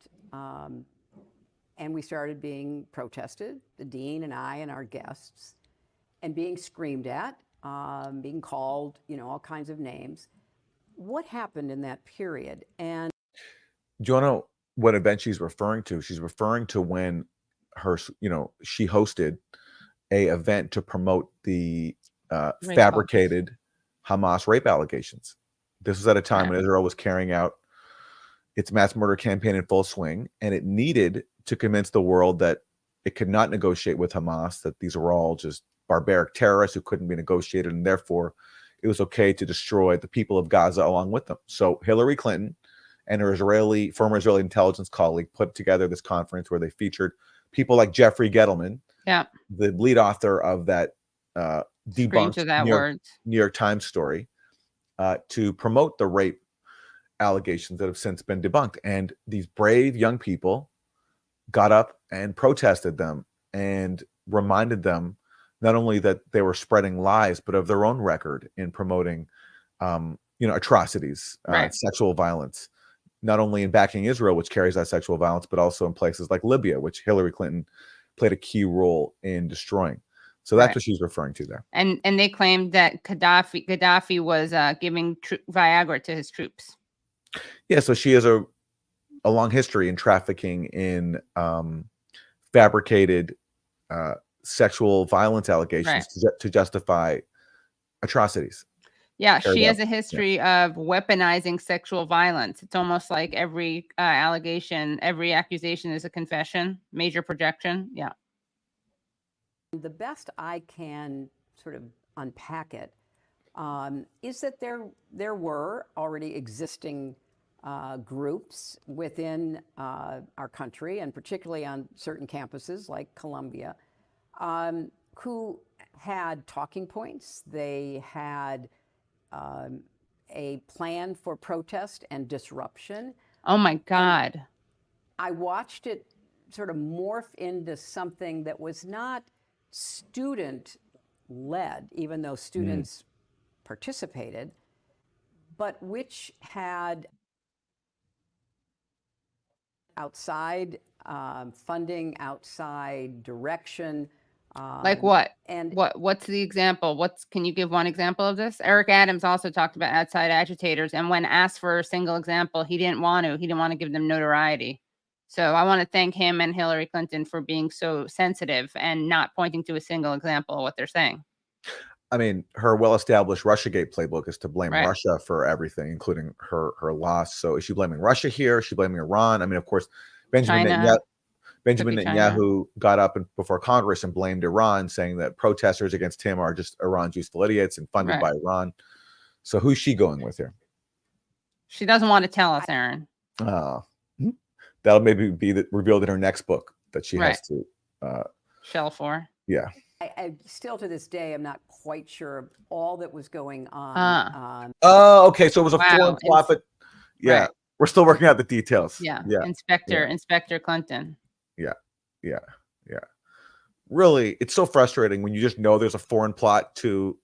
And we started being protested, the dean and I and our guests, and being screamed at, being called, all kinds of names. What happened in that period? And do you know what event she's referring to? She's referring to when she hosted a event to promote the fabricated Hamas rape allegations. This was at a time when Israel was carrying out its mass murder campaign in full swing, and it needed to convince the world that it could not negotiate with Hamas, that these were all just barbaric terrorists who couldn't be negotiated, and therefore it was okay to destroy the people of Gaza along with them. So Hillary Clinton and her former Israeli intelligence colleague put together this conference where they featured people like Jeffrey Gettleman, the lead author of that debunked New York Times story, to promote the rape allegations that have since been debunked. And these brave young people got up and protested them and reminded them not only that they were spreading lies, but of their own record in promoting, atrocities, Right. sexual violence, not only in backing Israel, which carries out sexual violence, but also in places like Libya, which Hillary Clinton played a key role in destroying. So that's Right. what she's referring to there. And they claimed that Gaddafi was giving Viagra to his troops. Yeah, so she has a long history in trafficking in fabricated sexual violence allegations to justify atrocities. Yeah, Carried she out. has a history of weaponizing sexual violence. It's almost like every allegation, every accusation is a confession, major projection. Yeah. The best I can sort of unpack it is that there were already existing groups within our country, and particularly on certain campuses like Columbia, who had talking points. They had a plan for protest and disruption. Oh my God. And I watched it sort of morph into something that was not student-led, even though students participated, but which had outside funding, outside direction. Like what? And what's the example? Can you give one example of this? Eric Adams also talked about outside agitators, and when asked for a single example, he didn't want to give them notoriety. So I want to thank him and Hillary Clinton for being so sensitive and not pointing to a single example of what they're saying. I mean, her well-established Russiagate playbook is to blame Right. Russia for everything, including her loss. So is she blaming Russia here? Is she blaming Iran? I mean, of course, Benjamin China. Netanyahu got up before Congress and blamed Iran, saying that protesters against him are just Iran's useful idiots and funded Right. by Iran. So who's she going with here? She doesn't want to tell us, Aaron. That'll maybe be revealed in her next book that she has to shell for. Yeah. I still to this day, I'm not quite sure of all that was going on. Oh, okay. So it was a Wow. foreign plot, but yeah, Right. we're still working out the details. Yeah. Yeah. Inspector Clinton. Yeah. Really, it's so frustrating when you just know there's a foreign plot to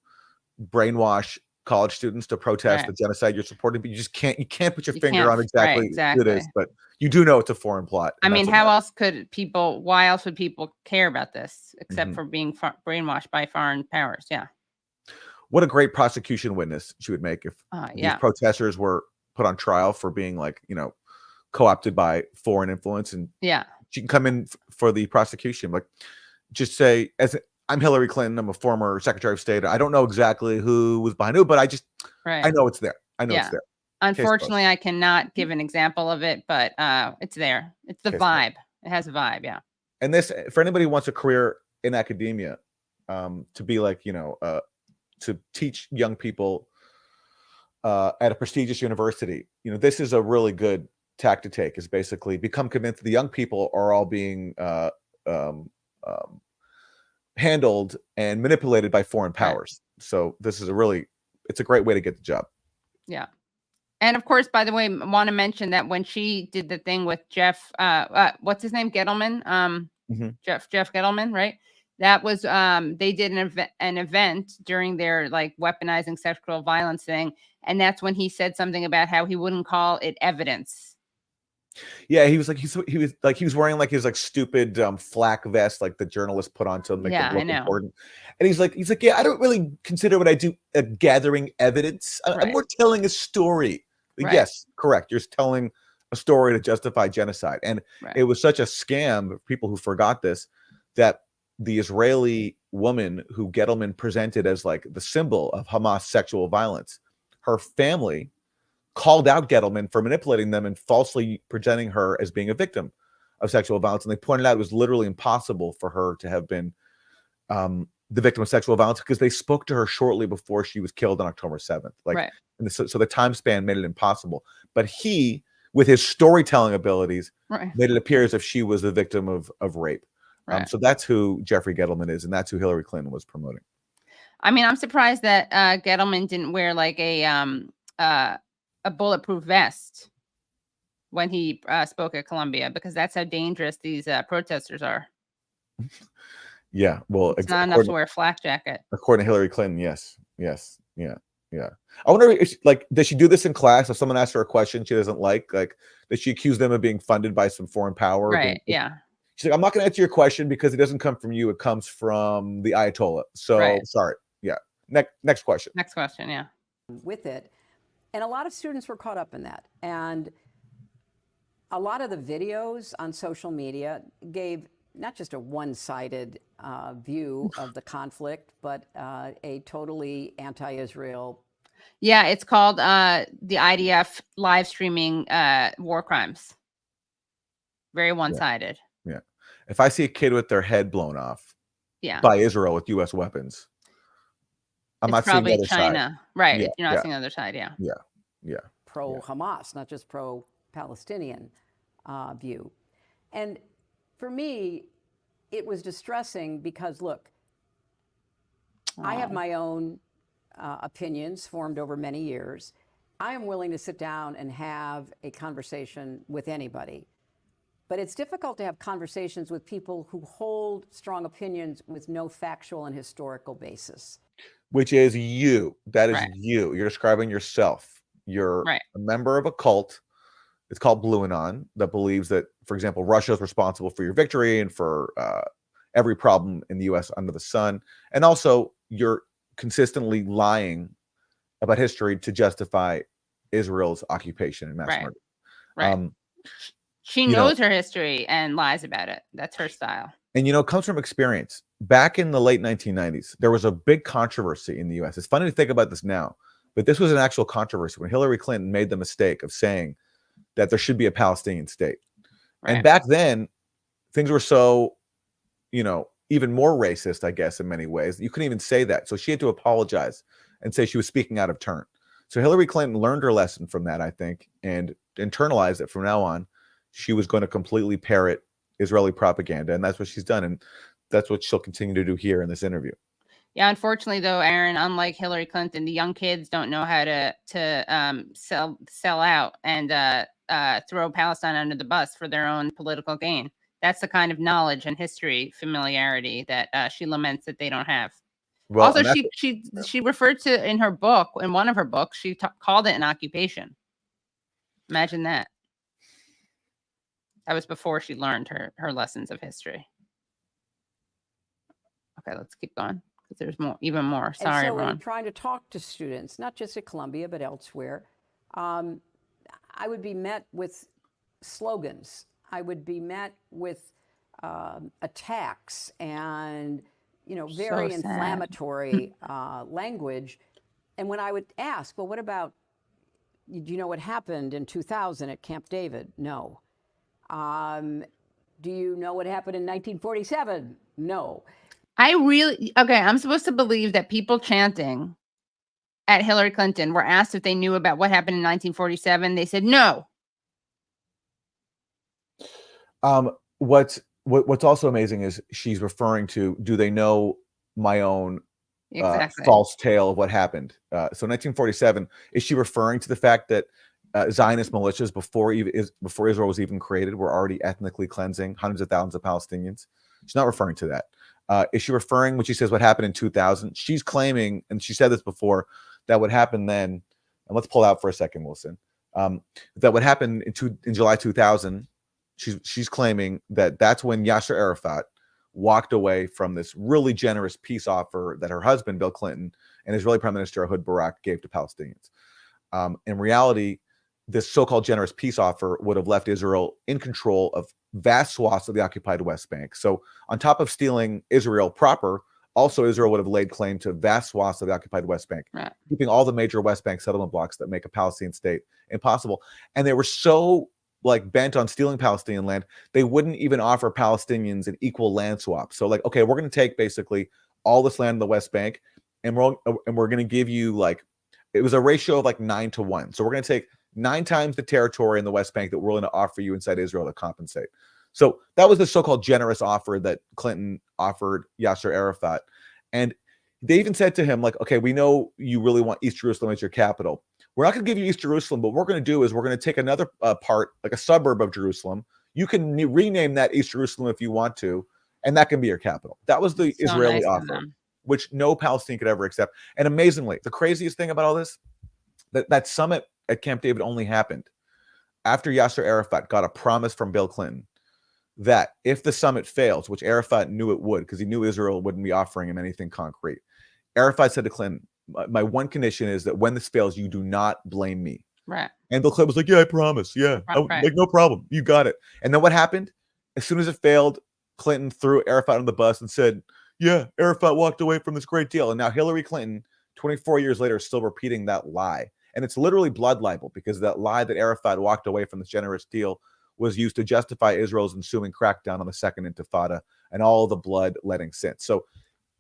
brainwash college students to protest the genocide you're supporting, but you can't put your finger on exactly who it is, but you do know it's a foreign plot. I mean, why else would people care about this except for being brainwashed by foreign powers? Yeah. What a great prosecution witness she would make if these protesters were put on trial for being co-opted by foreign influence, and she can come in for the prosecution. Like, just say, I'm Hillary Clinton, I'm a former Secretary of State. I don't know exactly who was behind who, but I know it's there. I know it's there. Unfortunately, I cannot give an example of it, but it's there. It's the vibe. It has a vibe. Yeah. And this, for anybody who wants a career in academia, to be to teach young people at a prestigious university, this is a really good tack to take, is basically become convinced the young people are all being handled and manipulated by foreign powers. So this is it's a great way to get the job. Yeah. And of course, by the way, I want to mention that when she did the thing with Jeff, what's his name? Gettleman, Jeff Gettleman, right? That was, they did an event during their weaponizing sexual violence thing. And that's when he said something about how he wouldn't call it evidence. Yeah, he was wearing his stupid flak vest like the journalists put on to make it look important. And he's like, yeah, I don't really consider what I do gathering evidence. I'm more telling a story. Yes, correct. You're telling a story to justify genocide. And it was such a scam, people who forgot this, that the Israeli woman who Gettleman presented as the symbol of Hamas sexual violence, her family called out Gettleman for manipulating them and falsely presenting her as being a victim of sexual violence. And they pointed out it was literally impossible for her to have been the victim of sexual violence because they spoke to her shortly before she was killed on October 7th. And so the time span made it impossible. But he, with his storytelling abilities, made it appear as if she was the victim of rape. So that's who Jeffrey Gettleman is, and that's who Hillary Clinton was promoting. I mean, I'm surprised that Gettleman didn't wear a bulletproof vest when he spoke at Columbia, because that's how dangerous these protesters are. Yeah, well, It's not enough to wear a flak jacket. according to Hillary Clinton, yes, yeah. I wonder if like, does she do this in class? If someone asks her a question she doesn't like, does she accuse them of being funded by some foreign power? Right. Yeah. She's like, I'm not going to answer your question because it doesn't come from you. It comes from the Ayatollah. So Right. sorry. Yeah. Next question. Next question. Yeah. With it. And a lot of students were caught up in that. And a lot of the videos on social media gave not just a one-sided view of the conflict, but a totally anti-Israel. Yeah, it's called the IDF live streaming war crimes. Very one-sided. Yeah. If I see a kid with their head blown off Yeah. by Israel with U.S. weapons, I'm not seeing the probably other China. side. Right. Yeah, You're not yeah. seeing the other side. Yeah. Yeah. Pro-Hamas, not just pro-Palestinian view. And for me, it was distressing because, look, I have my own opinions formed over many years. I am willing to sit down and have a conversation with anybody. But it's difficult to have conversations with people who hold strong opinions with no factual and historical basis. Which is you. That is Right. you. You're describing yourself. You're Right. a member of a cult. It's called Lebanon, that believes that, for example, Russia is responsible for your victory and for every problem in the U.S. under the sun. And also, you're consistently lying about history to justify Israel's occupation and mass Right. murder. Right. She you knows her history and lies about it. That's her style. And it comes from experience. Back in the late 1990s, there was a big controversy in the U.S. It's funny to think about this now, but this was an actual controversy when Hillary Clinton made the mistake of saying that there should be a Palestinian state. Right. And back then, things were so, even more racist, I guess, in many ways. You couldn't even say that. So she had to apologize and say she was speaking out of turn. So Hillary Clinton learned her lesson from that, I think, and internalized it. From now on, she was going to completely parrot Israeli propaganda. And that's what she's done. And that's what she'll continue to do here in this interview. Yeah, unfortunately, though, Aaron, unlike Hillary Clinton, the young kids don't know how to sell out and throw Palestine under the bus for their own political gain. That's the kind of knowledge and history familiarity that she laments that they don't have. Well, also, she referred to in her book, in one of her books, she called it an occupation. Imagine that. That was before she learned her lessons of history. Okay, let's keep going because there's more, even more. Sorry, and so everyone. in trying to talk to students, not just at Columbia, but elsewhere, I would be met with slogans. I would be met with attacks and, very So sad. inflammatory language. And when I would ask, well, what about, do you know what happened in 2000 at Camp David? No. Do you know what happened in 1947? No. I'm supposed to believe that people chanting at Hillary Clinton were asked if they knew about what happened in 1947. They said no. What's also amazing is she's referring to, do they know my own Exactly. false tale of what happened? So 1947, is she referring to the fact that Zionist militias before Israel was even created were already ethnically cleansing hundreds of thousands of Palestinians? She's not referring to that. Is she referring, when she says what happened in 2000? She's claiming, and she said this before, that what happened then, and let's pull out for a second, Wilson, that what happened in July 2000, she's claiming that that's when Yasser Arafat walked away from this really generous peace offer that her husband, Bill Clinton, and Israeli Prime Minister Ehud Barak gave to Palestinians. In reality, this so-called generous peace offer would have left Israel in control of vast swaths of the occupied West Bank. So on top of stealing Israel proper, also Israel would have laid claim to vast swaths of the occupied West Bank, Right. keeping all the major West Bank settlement blocks that make a Palestinian state impossible. And they were so bent on stealing Palestinian land, they wouldn't even offer Palestinians an equal land swap. So okay, we're going to take basically all this land in the West Bank, and we're going to give you it was a ratio of 9-to-1. So we're going to take 9 times the territory in the West Bank that we're willing to offer you inside Israel to compensate. So that was the so-called generous offer that Clinton offered Yasser Arafat. And they even said to him, okay, we know you really want East Jerusalem as your capital. We're not going to give you East Jerusalem, but what we're going to do is we're going to take another part, like a suburb of Jerusalem. You can rename that East Jerusalem if you want to, and that can be your capital. That was the So Israeli nice of offer, them. which no Palestinian could ever accept. And amazingly, the craziest thing about all this, that summit at Camp David only happened after Yasser Arafat got a promise from Bill Clinton that if the summit fails, which Arafat knew it would, because he knew Israel wouldn't be offering him anything concrete. Arafat said to Clinton, my one condition is that when this fails, you do not blame me. Right. And Bill Clinton was like, yeah, I promise. Yeah, Right. like, no problem. You got it. And then what happened? As soon as it failed, Clinton threw Arafat on the bus and said, yeah, Arafat walked away from this great deal. And now Hillary Clinton, 24 years later, is still repeating that lie. And it's literally blood libel, because that lie that Arafat walked away from this generous deal was used to justify Israel's ensuing crackdown on the Second Intifada and all the blood letting since. So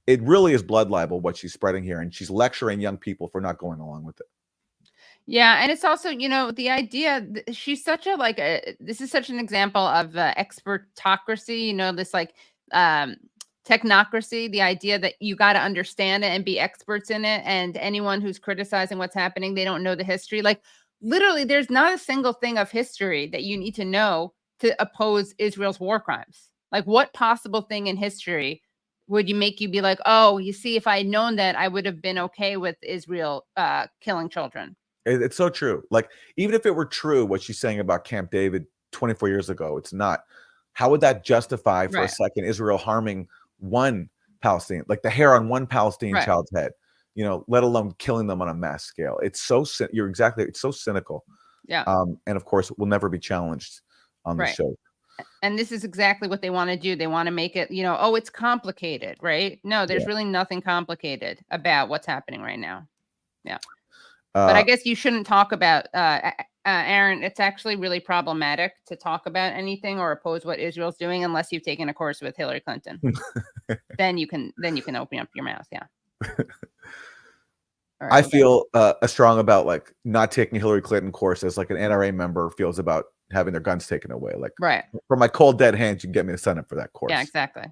it really is blood libel what she's spreading here, and she's lecturing young people for not going along with it. Yeah, and it's also, the idea she's such this is such an example of expertocracy, this technocracy, the idea that you got to understand it and be experts in it, and anyone who's criticizing what's happening, they don't know the history. Like, literally, there's not a single thing of history that you need to know to oppose Israel's war crimes. Like, what possible thing in history would make you be like, oh, you see, if I had known that, I would have been okay with Israel killing children? It's so true. Like, even if it were true what she's saying about Camp David 24 years ago, it's not. How would that justify for a second Israel harming one Palestinian, like the hair on one Palestinian child's head, let alone killing them on a mass scale? It's so it's so cynical. Yeah. And of course, it will never be challenged on the show. And this is exactly what they want to do. They want to make it, oh, it's complicated, right? No, there's really nothing complicated about what's happening right now. Yeah. But I guess you shouldn't talk about, Aaron, it's actually really problematic to talk about anything or oppose what Israel's doing unless you've taken a course with Hillary Clinton. then you can open up your mouth. Yeah. I feel strong about like not taking Hillary Clinton course as like an NRA member feels about having their guns taken away. Like, for my cold dead hands, you can get me to sign up for that course. Yeah, exactly.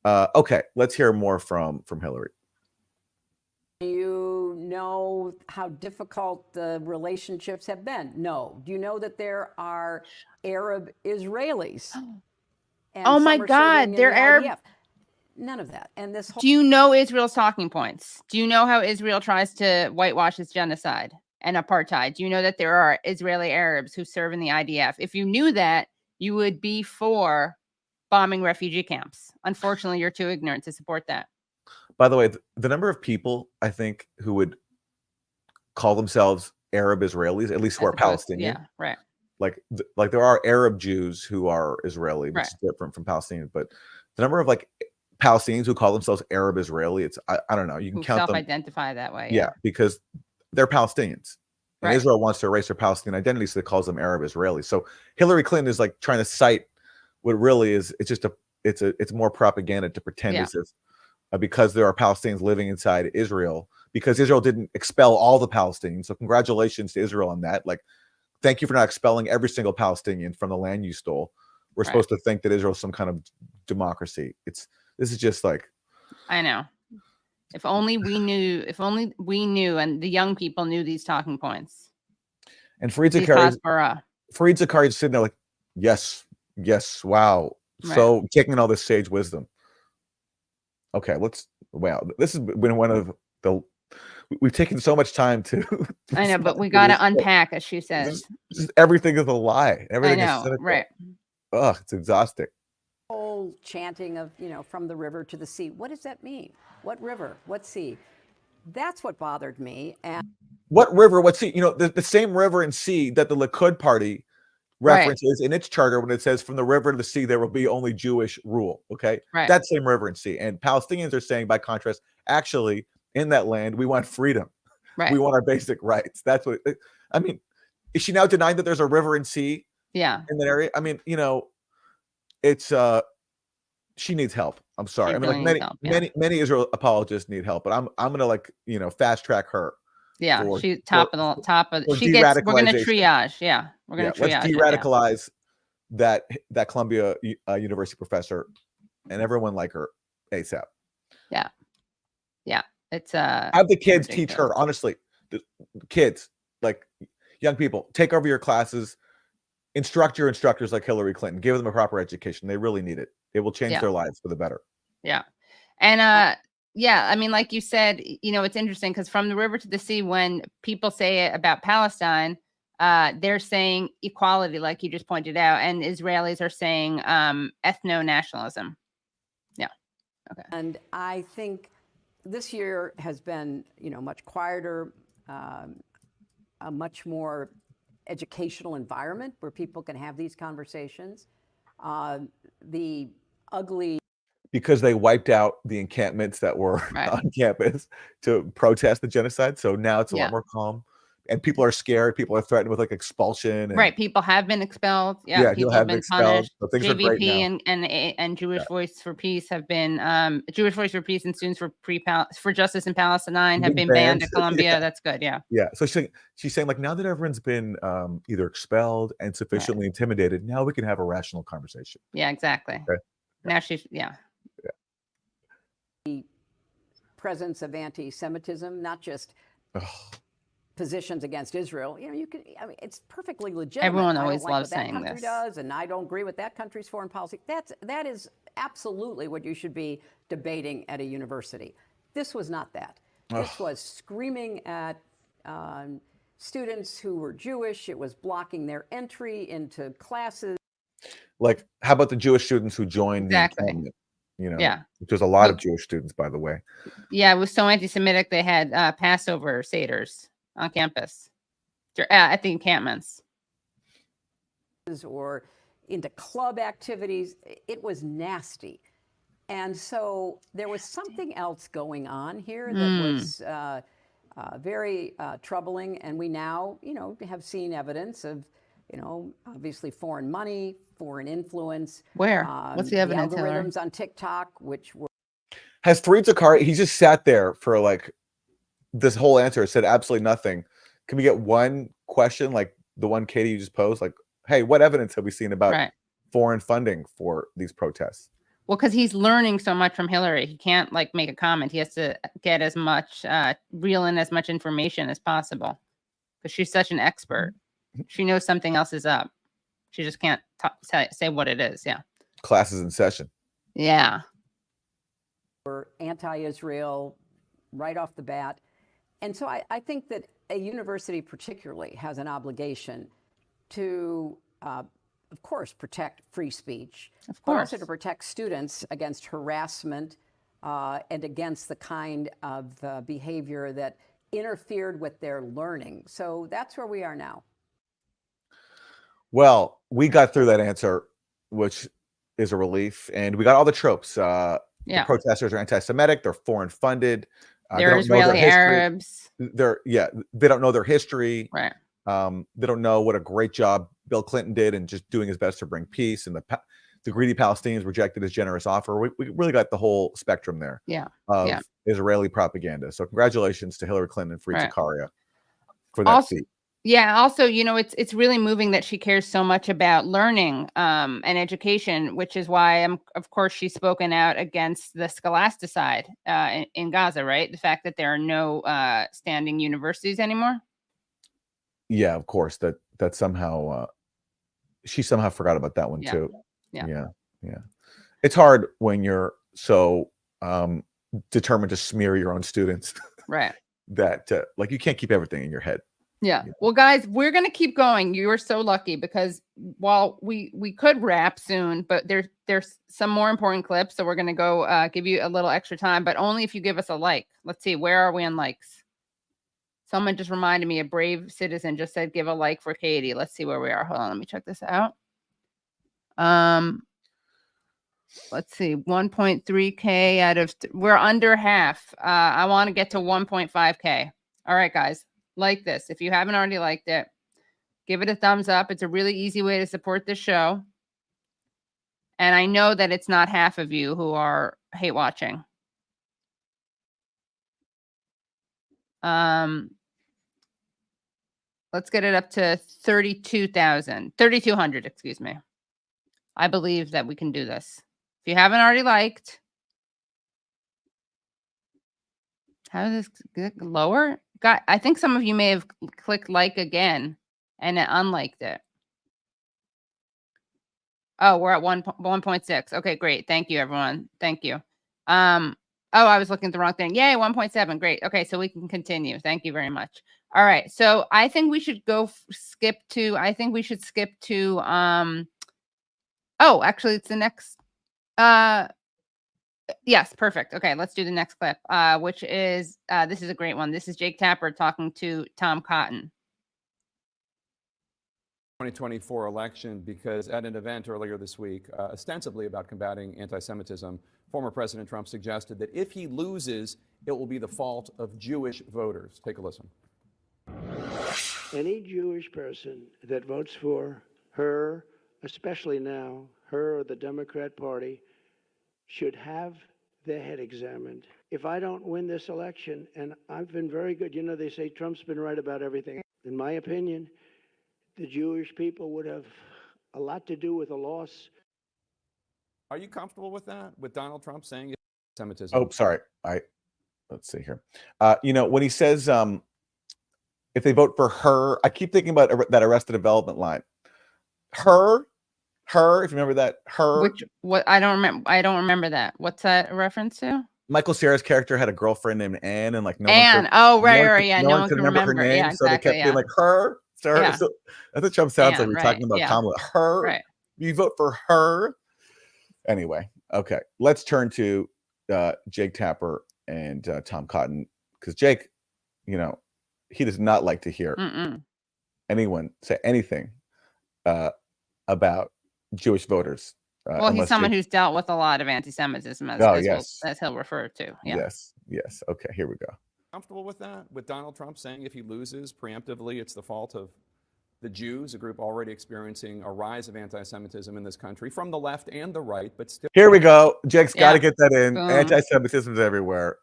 Okay, let's hear more from Hillary. Do you know how difficult the relationships have been? No. Do you know that there are Arab Israelis? And oh my God, they're Arab. IDF? None of that. And this whole— Do you know Israel's talking points? Do you know how Israel tries to whitewash its genocide and apartheid? Do you know that there are Israeli Arabs who serve in the IDF? If you knew that, you would be for bombing refugee camps. Unfortunately, you're too ignorant to support that. By the way, the number of people I think who would call themselves Arab Israelis, at least who are Palestinian. Yeah, right. Like there are Arab Jews who are Israeli, which is different from Palestinian. But the number of like Palestinians who call themselves Arab Israeli, it's I don't know. You can count them. Self-identify that way. Yeah, because they're Palestinians. And Israel wants to erase their Palestinian identity, so it calls them Arab Israeli. So Hillary Clinton is like trying to cite what really is. It's just it's more propaganda to pretend as if because there are Palestinians living inside Israel, because Israel didn't expel all the Palestinians. So congratulations to Israel on that. Like, thank you for not expelling every single Palestinian from the land you stole. We're supposed to think that Israel is some kind of democracy. This is just like, I know. If only we knew, and the young people knew these talking points. And Fareed Zakari's sitting there like, yes, wow. So taking in all this sage wisdom. Okay, wow, this has been one of the, we've taken so much time to. I know, but we got to unpack, as she says. Just everything is a lie. Everything is cynical. Right. Ugh, it's exhausting. Whole chanting of, from the river to the sea. What does that mean? What river? What sea? That's what bothered me. And what river? What sea? The same river and sea that the Likud party references in its charter when it says from the river to the sea there will be only Jewish rule. Okay, that same river and sea. And Palestinians are saying, by contrast, actually in that land we want freedom. We want our basic rights. That's what I mean. Is she now denying that there's a river and sea? Yeah, in that area. I mean, it's she needs help. I'm sorry. I mean, like many Israel apologists need help, but I'm gonna fast track her. Yeah, she's top of. We're gonna triage. Yeah, we're gonna triage. Let's de-radicalize that Columbia University professor and everyone like her ASAP. Yeah. It's have the kids teach her. Honestly, the kids, like young people, take over your classes, instruct your instructors like Hillary Clinton, give them a proper education. They really need it. It will change Yeah. their lives for the better. Yeah. And yeah, I mean, like you said, it's interesting because from the river to the sea, when people say it about Palestine, they're saying equality, like you just pointed out, and Israelis are saying ethno-nationalism. Yeah. Okay. And I think this year has been, much quieter, a much more educational environment where people can have these conversations. The ugly. Because they wiped out the encampments that were on campus to protest the genocide. So now it's a lot more calm. And people are scared. People are threatened with like expulsion. And, right. People have been expelled. Yeah. People have been expelled. punished. So things are great now. JVP and Jewish Voice for Peace have been Jewish Voice for Peace and Students for Justice in Palestine have been banned at Columbia. That's good. Yeah. Yeah. So she's saying like now that everyone's been either expelled and sufficiently intimidated, now we can have a rational conversation. Yeah, exactly. Okay? Now she's The presence of anti-Semitism, not just positions against Israel. It's perfectly legitimate. Everyone I always don't like loves what that saying country this. does, and I don't agree with that country's foreign policy. That is absolutely what you should be debating at a university. This was not that. This was screaming at students who were Jewish. It was blocking their entry into classes. Like, how about the Jewish students who joined the encampment? Which was a lot of Jewish students, by the way. Yeah, it was so anti-Semitic. They had Passover Seders on campus at the encampments. Or into club activities. It was nasty. And so there was something else going on here that was very troubling. And we now, have seen evidence of, obviously foreign money, foreign influence. Where? What's the evidence? The algorithms on TikTok, which were. Has Fareed Zakaria, he just sat there for like this whole answer, said absolutely nothing. Can we get one question, like the one Katie you just posed? Like, hey, what evidence have we seen about foreign funding for these protests? Well, because he's learning so much from Hillary. He can't like make a comment. He has to get as much, reel in as much information as possible. Because she's such an expert. She knows something else is up. She just can't say what it is. Yeah. Class is in session. Yeah. Were anti-Israel right off the bat. And so I think that a university particularly has an obligation to, of course, protect free speech, but also to protect students against harassment and against the kind of behavior that interfered with their learning. So that's where we are now. Well, we got through that answer, which is a relief, and we got all the tropes. The protesters are anti-Semitic. They're foreign funded. They're Israeli Arabs. They don't know their history. Right. They don't know what a great job Bill Clinton did in just doing his best to bring peace. And the greedy Palestinians rejected his generous offer. We really got the whole spectrum there. Of Israeli propaganda. So congratulations to Hillary Clinton and Fareed Zakaria for that seat. Yeah. Also, it's really moving that she cares so much about learning and education, which is why, of course, she's spoken out against the scholasticide in Gaza, right? The fact that there are no standing universities anymore. Yeah, of course. That somehow she somehow forgot about that one too. Yeah. It's hard when you're so determined to smear your own students, right? That like you can't keep everything in your head. Yeah. Well, guys, we're going to keep going. You are so lucky because while we could wrap soon, but there's some more important clips. So we're going to go give you a little extra time, but only if you give us a like. Let's see. Where are we on likes? Someone just reminded me, a brave citizen just said, give a like for Katie. Let's see where we are. Hold on. Let me check this out. Let's see. 1.3K out of, we're under half. I want to get to 1.5K. All right, guys. Like this. If you haven't already liked it, give it a thumbs up. It's a really easy way to support this show. And I know that it's not half of you who are hate watching. Let's get it up to 3,200, excuse me. I believe that we can do this. If you haven't already liked, how does this get lower? I think some of you may have clicked like again and unliked it. Oh, we're at 1.6. Okay, great. Thank you, everyone. Thank you. Oh, I was looking at the wrong thing. Yay, 1.7. Great. Okay, so we can continue. Thank you very much. All right. So I think we should skip to oh, actually it's the next yes, perfect. Okay, let's do the next clip. Which is this is a great one. This is Jake Tapper talking to Tom Cotton. 2024 election, because at an event earlier this week, ostensibly about combating anti-Semitism, former President Trump suggested that if he loses, it will be the fault of Jewish voters. Take a listen. Any Jewish person that votes for her, especially now, her or the Democrat Party, should have their head examined. If I don't win this election, and I've been very good, you know, they say Trump's been right about everything. In my opinion, the Jewish people would have a lot to do with a loss. Are you comfortable with that? With Donald Trump saying anti-Semitism? Oh, sorry. Let's see here. You know, when he says if they vote for her, I keep thinking about that Arrested Development line. Her, if you remember that, her. What I don't remember that. What's that a reference to? Michael Cera's character had a girlfriend named Anne, and like no Anne. one could, Oh, right, no one right, could, yeah. no one could remember her name, Yeah, so they kept being like her. So, Yeah. so that's what Trump sounds like. Anne, We're right, talking about yeah. Kamala. Her. Right. You vote for her. Anyway, okay. Let's turn to Jake Tapper and Tom Cotton, because Jake, you know, he does not like to hear anyone say anything about Jewish voters. Well, he's someone who's dealt with a lot of anti-Semitism, as he'll refer to. Yeah. Yes. Okay, here we go. Comfortable with that? With Donald Trump saying if he loses preemptively, it's the fault of the Jews, a group already experiencing a rise of anti-Semitism in this country from the left and the right, but still. Here we go. Jake's got to get that in. Boom. Anti-Semitism is everywhere.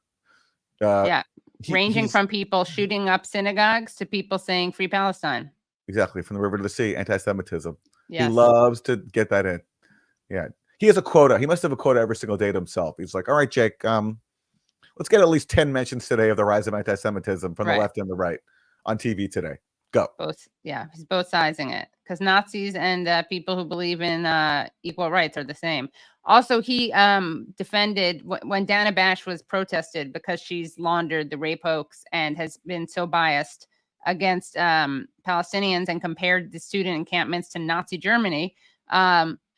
Ranging from people shooting up synagogues to people saying "Free Palestine." Exactly, from the river to the sea. Anti-Semitism. Yes. He loves to get that in. Yeah, he has a quota. He must have a quota every single day to himself. He's like, all right, Jake, let's get at least 10 mentions today of the rise of anti-Semitism from the left and the right on TV today. Go. He's both sizing it, because Nazis and people who believe in equal rights are the same. Also, he defended when Dana Bash was protested because she's laundered the rape hoax and has been so biased against Palestinians and compared the student encampments to Nazi Germany.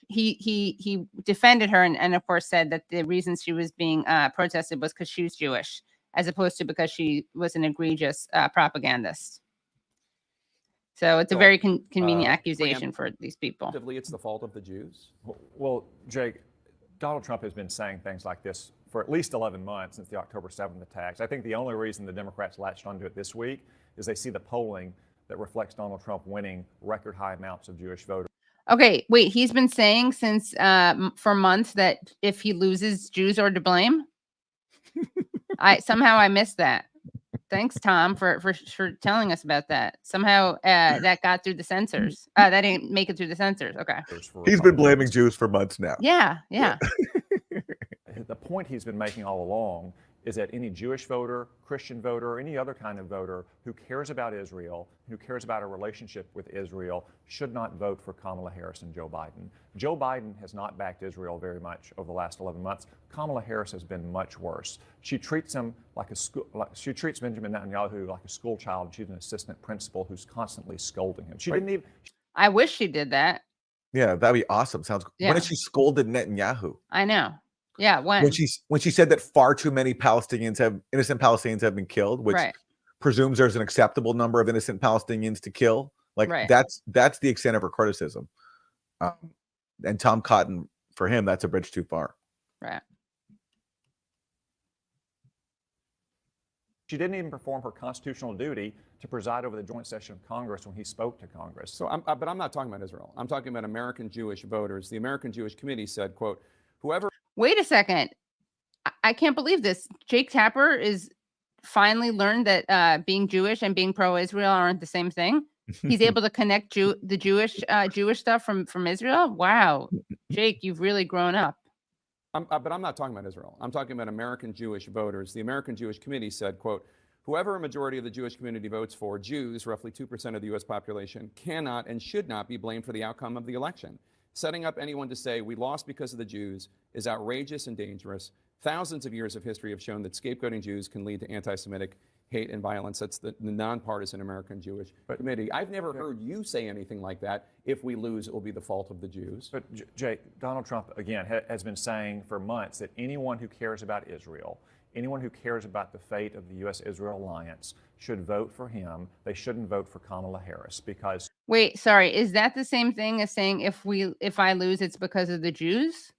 He defended her and of course said that the reason she was being protested was because she was Jewish, as opposed to because she was an egregious propagandist. So it's a very convenient accusation for these people. It's the fault of the Jews. Well, Jake, Donald Trump has been saying things like this for at least 11 months since the October 7th attacks. I think the only reason the Democrats latched onto it this week is they see the polling that reflects Donald Trump winning record high amounts of Jewish voters. Okay, wait, he's been saying since for months that if he loses, Jews are to blame. I missed that. Thanks, Tom, for telling us about that. Somehow that got through the censors. That didn't make it through the censors. Okay. He's been blaming Jews for months now. Yeah. The point he's been making all along is that any Jewish voter, Christian voter, or any other kind of voter who cares about Israel, who cares about a relationship with Israel, should not vote for Kamala Harris and Joe Biden. Joe Biden has not backed Israel very much over the last 11 months. Kamala Harris has been much worse. She treats him she treats Benjamin Netanyahu like a school child. She's an assistant principal who's constantly scolding him. She didn't even. I wish she did that. Yeah, that'd be awesome. Sounds. Yeah. When did she scolded Netanyahu? I know. Yeah, when she said that far too many innocent Palestinians have been killed, which presumes there's an acceptable number of innocent Palestinians to kill. That's the extent of her criticism. And Tom Cotton, for him, that's a bridge too far. Right. She didn't even perform her constitutional duty to preside over the joint session of Congress when he spoke to Congress. So, but I'm not talking about Israel. I'm talking about American Jewish voters. The American Jewish Committee said, quote, whoever. Wait a second. I can't believe this. Jake Tapper is finally learned that being Jewish and being pro-Israel aren't the same thing. He's able to connect the Jewish stuff from Israel. Wow, Jake, you've really grown up. But I'm not talking about Israel. I'm talking about American Jewish voters. The American Jewish Committee said, quote, whoever a majority of the Jewish community votes for, Jews, roughly 2% of the U.S. population, cannot and should not be blamed for the outcome of the election. Setting up anyone to say we lost because of the Jews is outrageous and dangerous. Thousands of years of history have shown that scapegoating Jews can lead to anti-Semitic hate and violence. That's the nonpartisan American Jewish Committee. I've never heard you say anything like that. If we lose, it will be the fault of the Jews. But Jake, Donald Trump, again, has been saying for months that anyone who cares about Israel, anyone who cares about the fate of the U.S.-Israel alliance should vote for him. They shouldn't vote for Kamala Harris because... Wait, sorry. Is that the same thing as saying if I lose, it's because of the Jews?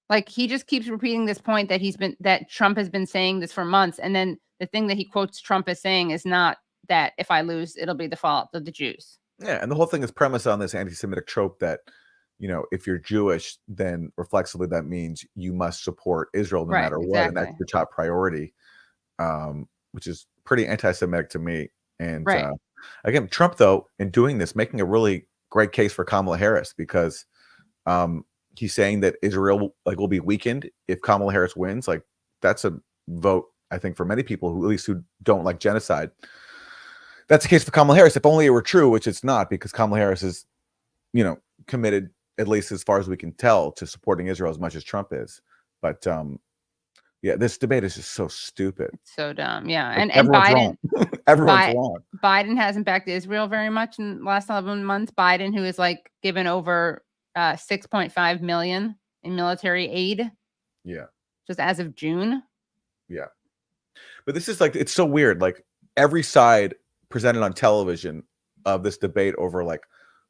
Like, he just keeps repeating this point that Trump has been saying this for months. And then the thing that he quotes Trump as saying is not that if I lose, it'll be the fault of the Jews. Yeah. And the whole thing is premised on this anti-Semitic trope that, if you're Jewish, then reflexively that means you must support Israel no matter what. And that's your top priority, which is pretty anti-Semitic to me. And again, Trump, though, in doing this, making a really great case for Kamala Harris because he's saying that Israel will be weakened if Kamala Harris wins. Like, that's a vote, I think, for many people who don't like genocide. That's the case for Kamala Harris. If only it were true, which it's not, because Kamala Harris is, committed, at least as far as we can tell, to supporting Israel as much as Trump is. But yeah, this debate is just so stupid. It's so dumb. Yeah. Like, and everyone's Biden, wrong. Everyone's wrong. Biden hasn't backed Israel very much in the last 11 months. Biden, who is given over 6.5 million in military aid. Yeah. Just as of June. Yeah. But this is it's so weird. Like, every side presented on television of this debate over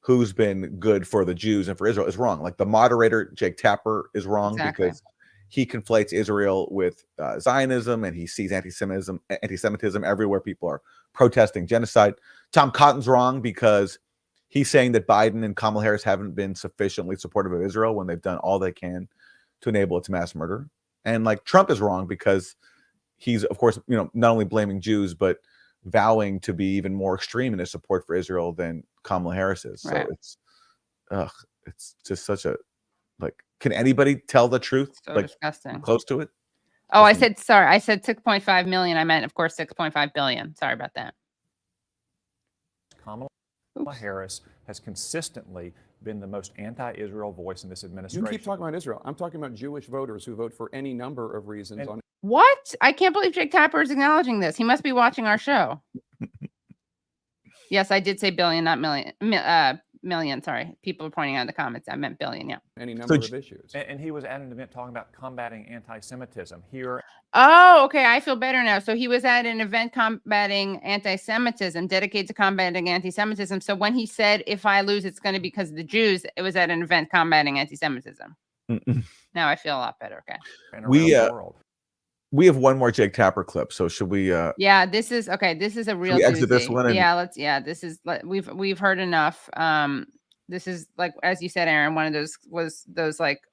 who's been good for the Jews and for Israel is wrong. Like, the moderator, Jake Tapper, is wrong because he conflates Israel with Zionism, and he sees anti-Semitism everywhere. People are protesting genocide. Tom Cotton's wrong because he's saying that Biden and Kamala Harris haven't been sufficiently supportive of Israel when they've done all they can to enable its mass murder. And Trump is wrong because he's, of course, not only blaming Jews, but vowing to be even more extreme in his support for Israel than Kamala Harris is. So it's just such a, can anybody tell the truth? So disgusting. Close to it? Oh, I said 6.5 million. I meant, of course, 6.5 billion. Sorry about that. Kamala Harris has consistently been the most anti-Israel voice in this administration. You keep talking about Israel. I'm talking about Jewish voters who vote for any number of reasons. What? I can't believe Jake Tapper is acknowledging this. He must be watching our show. Yes, I did say billion, not million. Million, sorry. People are pointing out in the comments. I meant billion, yeah. Any number of issues. And he was at an event talking about combating anti-Semitism here. Oh, okay. I feel better now. So he was at an event combating anti-Semitism, dedicated to combating anti-Semitism. So when he said, if I lose, it's going to be because of the Jews, it was at an event combating anti-Semitism. Now I feel a lot better. Okay. We have one more Jake Tapper clip. So should we? Yeah, this is okay. This is a real. Should we exit this one? This is we've heard enough. This is as you said, Aaron. One of those was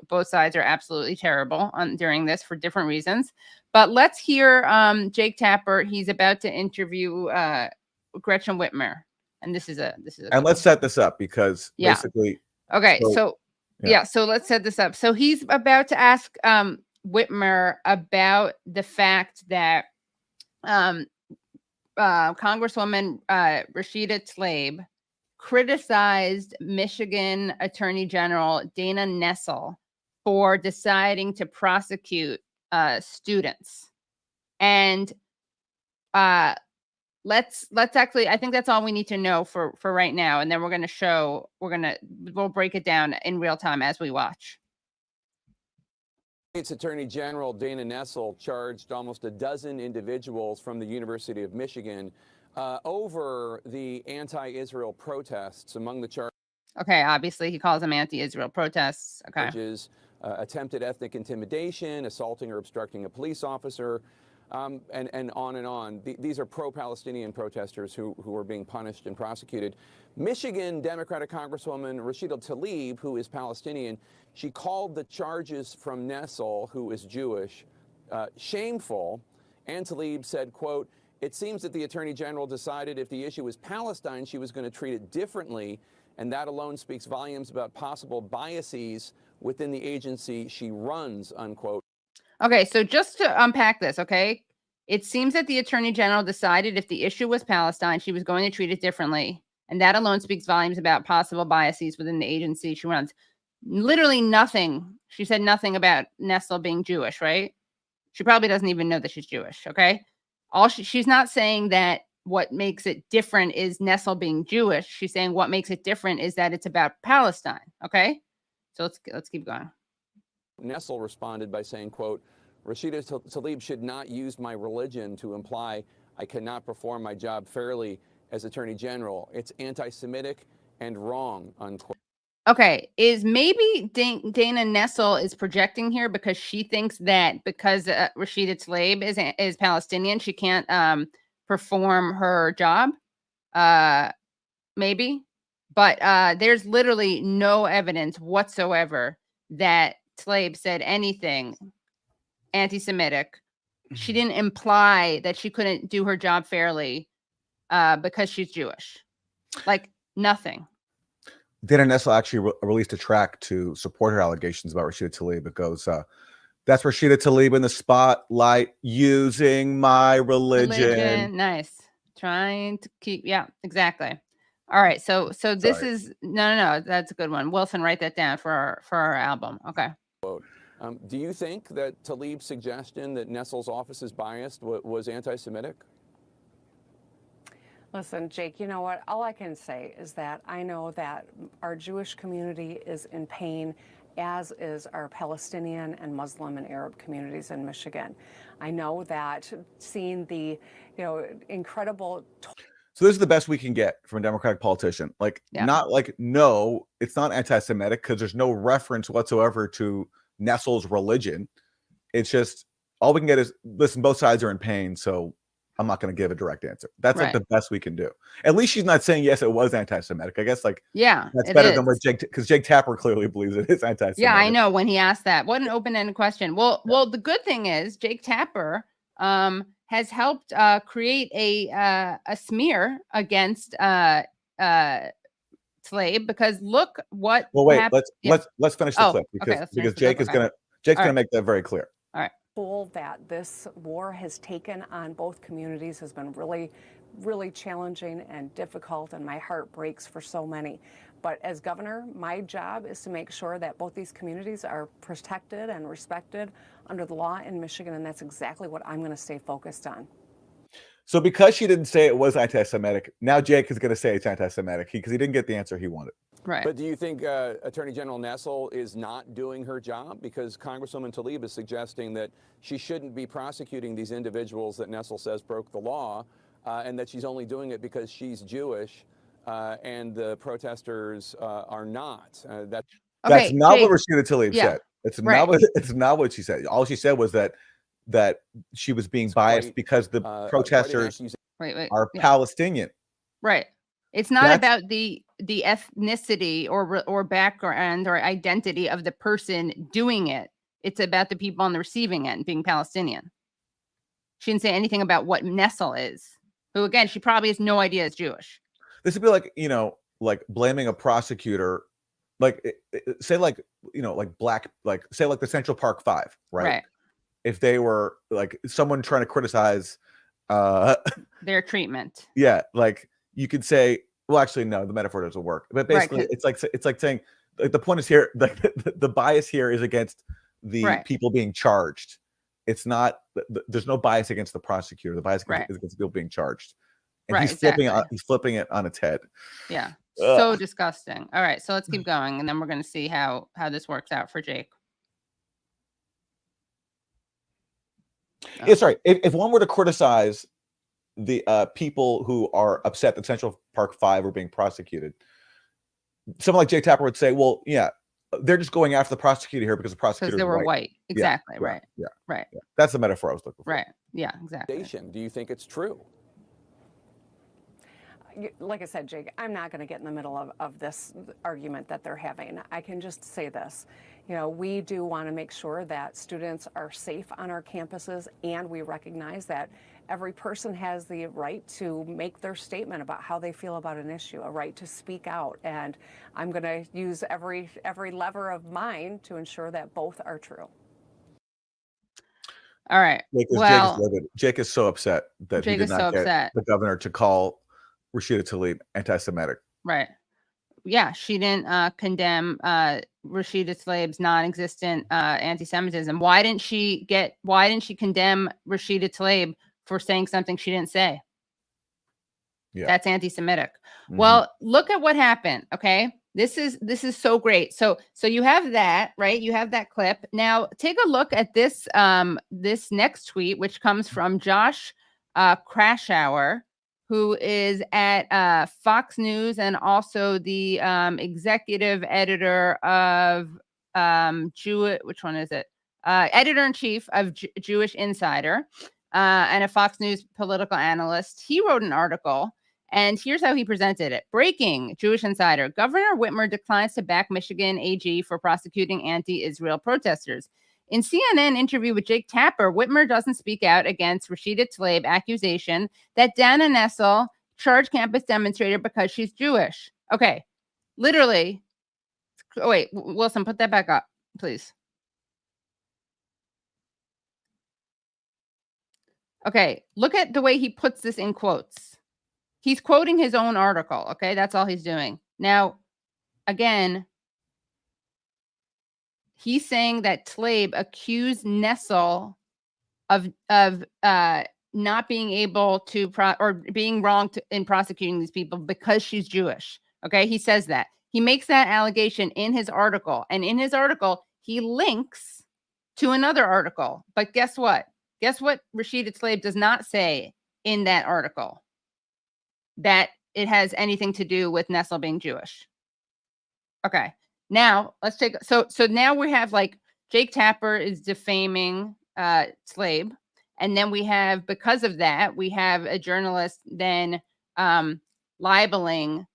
both sides are absolutely terrible during this for different reasons. But let's hear Jake Tapper. He's about to interview Gretchen Whitmer, and this is a. And let's set this up because basically. Okay, so let's set this up. So he's about to ask Whitmer about the fact that Congresswoman Rashida Tlaib criticized Michigan Attorney General Dana Nessel for deciding to prosecute students. And let's actually, I think that's all we need to know for right now. And then we'll break it down in real time as we watch. State's Attorney General Dana Nessel charged almost a dozen individuals from the University of Michigan over the anti-Israel protests. Among the charges, okay, obviously he calls them anti-Israel protests. Okay, attempted ethnic intimidation, assaulting or obstructing a police officer, and on and on. These are pro-Palestinian protesters who are being punished and prosecuted. Michigan Democratic Congresswoman Rashida Tlaib, who is Palestinian, she called the charges from Nessel, who is Jewish, shameful. And Tlaib said, quote, "It seems that the Attorney General decided if the issue was Palestine, she was going to treat it differently, and that alone speaks volumes about possible biases within the agency she runs," unquote. Okay, so just to unpack this, okay? It seems that the Attorney General decided if the issue was Palestine, she was going to treat it differently. And that alone speaks volumes about possible biases within the agency she runs. Literally nothing. She said nothing about Nessel being Jewish, right? She probably doesn't even know that she's Jewish, okay? She's not saying that what makes it different is Nessel being Jewish. She's saying what makes it different is that it's about Palestine, okay? So let's keep going. Nessel responded by saying, quote, Rashida Tlaib should not use my religion to imply I cannot perform my job fairly as Attorney General. It's anti-Semitic and wrong, unquote. Okay, is maybe Dana Nessel is projecting here because she thinks that because Rashida Tlaib is Palestinian, she can't perform her job? Maybe. But there's literally no evidence whatsoever that Tlaib said anything anti-Semitic. She didn't imply that she couldn't do her job fairly because she's Jewish. Like, nothing. Dana Nessel actually released a track to support her allegations about Rashida Tlaib. It goes, that's Rashida Tlaib in the spotlight using my religion. Nice. Trying to keep, yeah, exactly. All right. So this is no, that's a good one. Wilson, write that down for our album. Okay. Do you think that Tlaib's suggestion that Nessel's office is biased was anti-Semitic? Listen, Jake, you know what? All I can say is that I know that our Jewish community is in pain, as is our Palestinian and Muslim and Arab communities in Michigan. I know that seeing the, incredible. So this is the best we can get from a Democratic politician. Like, not like, no, it's not anti-Semitic because there's no reference whatsoever to Nessel's religion. It's just all we can get is, listen, both sides are in pain, so I'm not going to give a direct answer. That's like the best we can do. At least she's not saying, yes, it was anti-Semitic. I guess that's better than what because Jake Tapper clearly believes it is anti-Semitic. Yeah, I know when he asked that. What an open-ended question. Well, the good thing is Jake Tapper has helped create a smear against Tlaib because look what. Well, wait, let's finish the clip because Jake is gonna make that very clear. All right. That this war has taken on both communities has been really, really challenging and difficult, and my heart breaks for so many. But as governor, my job is to make sure that both these communities are protected and respected under the law in Michigan, and that's exactly what I'm going to stay focused on. So because she didn't say it was anti-Semitic, now Jake is going to say it's anti-Semitic because he didn't get the answer he wanted. Right. But do you think Attorney General Nessel is not doing her job? Because Congresswoman Tlaib is suggesting that she shouldn't be prosecuting these individuals that Nessel says broke the law, and that she's only doing it because she's Jewish and the protesters are not. That's not what Rashida Tlaib said. It's not what she said. All she said was that she was being biased because the protesters are Palestinian. Right. It's not about the ethnicity or background or identity of the person doing it. It's about the people on the receiving end being Palestinian. She didn't say anything about what Nessel is, who again, she probably has no idea is Jewish. This would be like, like blaming a prosecutor, say like black, say like the Central Park Five, right? If they were like someone trying to criticize their treatment. Yeah, like you could say, well, actually, no, the metaphor doesn't work. But basically, it's like saying, like the point is here, the bias here is against the people being charged. It's not. There's no bias against the prosecutor. The bias is against people being charged. And he's flipping it on its head. Yeah, so disgusting. All right, so let's keep going, and then we're going to see how this works out for Jake. Yeah, sorry. If one were to criticize the people who are upset that Central Park Five were being prosecuted, someone like Jake Tapper would say, well, yeah, they're just going after the prosecutor here because the prosecutor they were white. Exactly. Yeah. Right. That's the metaphor I was looking for. Right. Yeah, exactly. Do you think it's true? Like I said, Jake, I'm not going to get in the middle of this argument that they're having. I can just say this. We do want to make sure that students are safe on our campuses, and we recognize that every person has the right to make their statement about how they feel about an issue, a right to speak out. And I'm going to use every lever of mine to ensure that both are true. All right. Jake is so upset that he did not get the governor to call Rashida Tlaib anti-Semitic. Right. she didn't condemn Rashida Tlaib's non-existent anti-Semitism. Why didn't she condemn Rashida Tlaib for saying something she didn't say? Yeah. That's anti-Semitic. Well, look at what happened. Okay. This is so great. So you have that, right? You have that clip. Now take a look at this this next tweet, which comes from Josh Krashour, who is at Fox News and also the executive editor of which one is it? Editor-in-chief of Jewish Insider and a Fox News political analyst. He wrote an article. And here's how he presented it. Breaking, Jewish Insider. Governor Whitmer declines to back Michigan AG for prosecuting anti-Israel protesters. In CNN interview with Jake Tapper, Whitmer doesn't speak out against Rashida Tlaib accusation that Dana Nessel charged campus demonstrator because she's Jewish. Okay, literally. Oh, wait, Wilson, put that back up, please. Okay, look at the way he puts this in quotes. He's quoting his own article. Okay, that's all he's doing. Now, again, he's saying that Tlaib accused Nessel of not being able to or being wrong in prosecuting these people because she's Jewish. Okay, he says that. He makes that allegation in his article, and in his article, he links to another article. But guess what? Guess what Rashida Tlaib does not say in that article? That it has anything to do with Nessel being Jewish. Okay. Now let's take so now we have like Jake Tapper is defaming Tlaib, and then we have, because of that, we have a journalist then libeling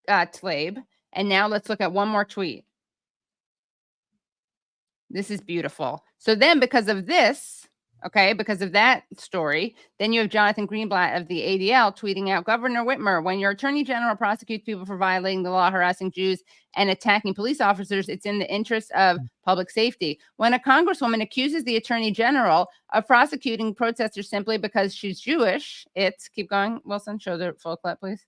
Tlaib. And now let's look at one more tweet. This is beautiful. So then because of this, okay, because of that story, then you have Jonathan Greenblatt of the ADL tweeting out, Governor Whitmer, when your attorney general prosecutes people for violating the law, harassing Jews, and attacking police officers, it's in the interest of public safety. When a congresswoman accuses the attorney general of prosecuting protesters simply because she's Jewish, it's, keep going, Wilson, show the full clip, please.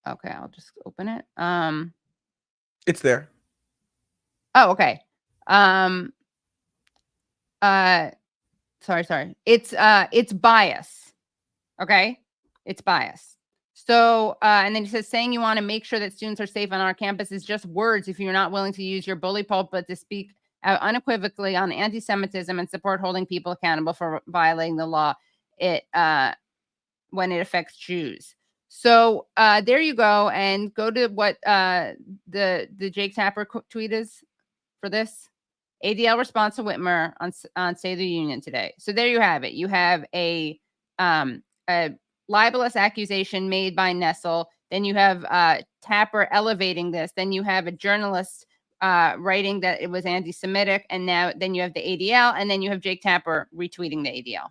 Okay, I'll just open it. It's there. Oh, okay. Sorry. It's bias. Okay? It's bias. So, and then he says, saying you want to make sure that students are safe on our campus is just words if you're not willing to use your bully pulpit to speak out unequivocally on anti-Semitism and support holding people accountable for violating the law when it affects Jews. So there you go, and go to what the Jake Tapper tweet is for this. ADL response to Whitmer on State of the Union today. So there you have it. You have a libelous accusation made by Nessel. Then you have Tapper elevating this. Then you have a journalist writing that it was anti-Semitic, and then you have the ADL, and then you have Jake Tapper retweeting the ADL.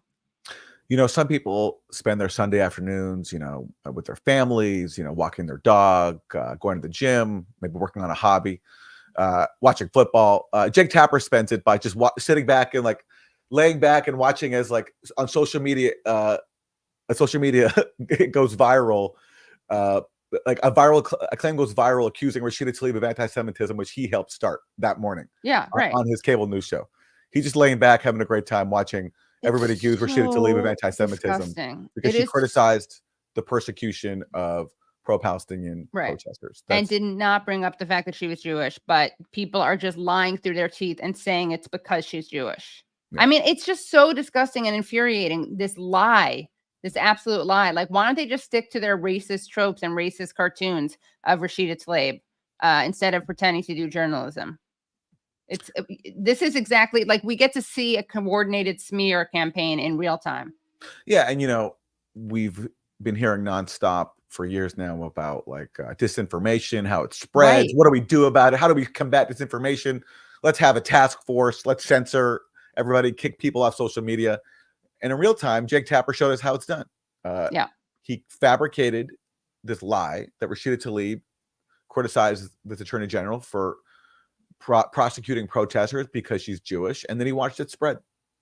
You know, some people spend their Sunday afternoons, with their families, walking their dog, going to the gym, maybe working on a hobby, watching football. Jake Tapper spends it by just sitting back and like laying back and watching as like on social media, it goes viral. Like a claim goes viral accusing Rashida Tlaib of anti-Semitism, which he helped start that morning. Yeah, right. On his cable news show. He's just laying back, having a great time watching everybody accuse Rashida Tlaib of anti-Semitism because she criticized the persecution of pro-Palestinian protesters. And did not bring up the fact that she was Jewish, but people are just lying through their teeth and saying it's because she's Jewish. Yeah. I mean, it's just so disgusting and infuriating, this lie, this absolute lie. Like, why don't they just stick to their racist tropes and racist cartoons of Rashida Tlaib instead of pretending to do journalism? This is exactly like we get to see a coordinated smear campaign in real time. Yeah, and we've been hearing nonstop for years now about like disinformation, how it spreads. Right. What do we do about it? How do we combat disinformation? Let's have a task force. Let's censor everybody, kick people off social media. And in real time, Jake Tapper showed us how it's done. He fabricated this lie that Rashida Tlaib criticized this attorney general for prosecuting protesters because she's Jewish, and then he watched it spread.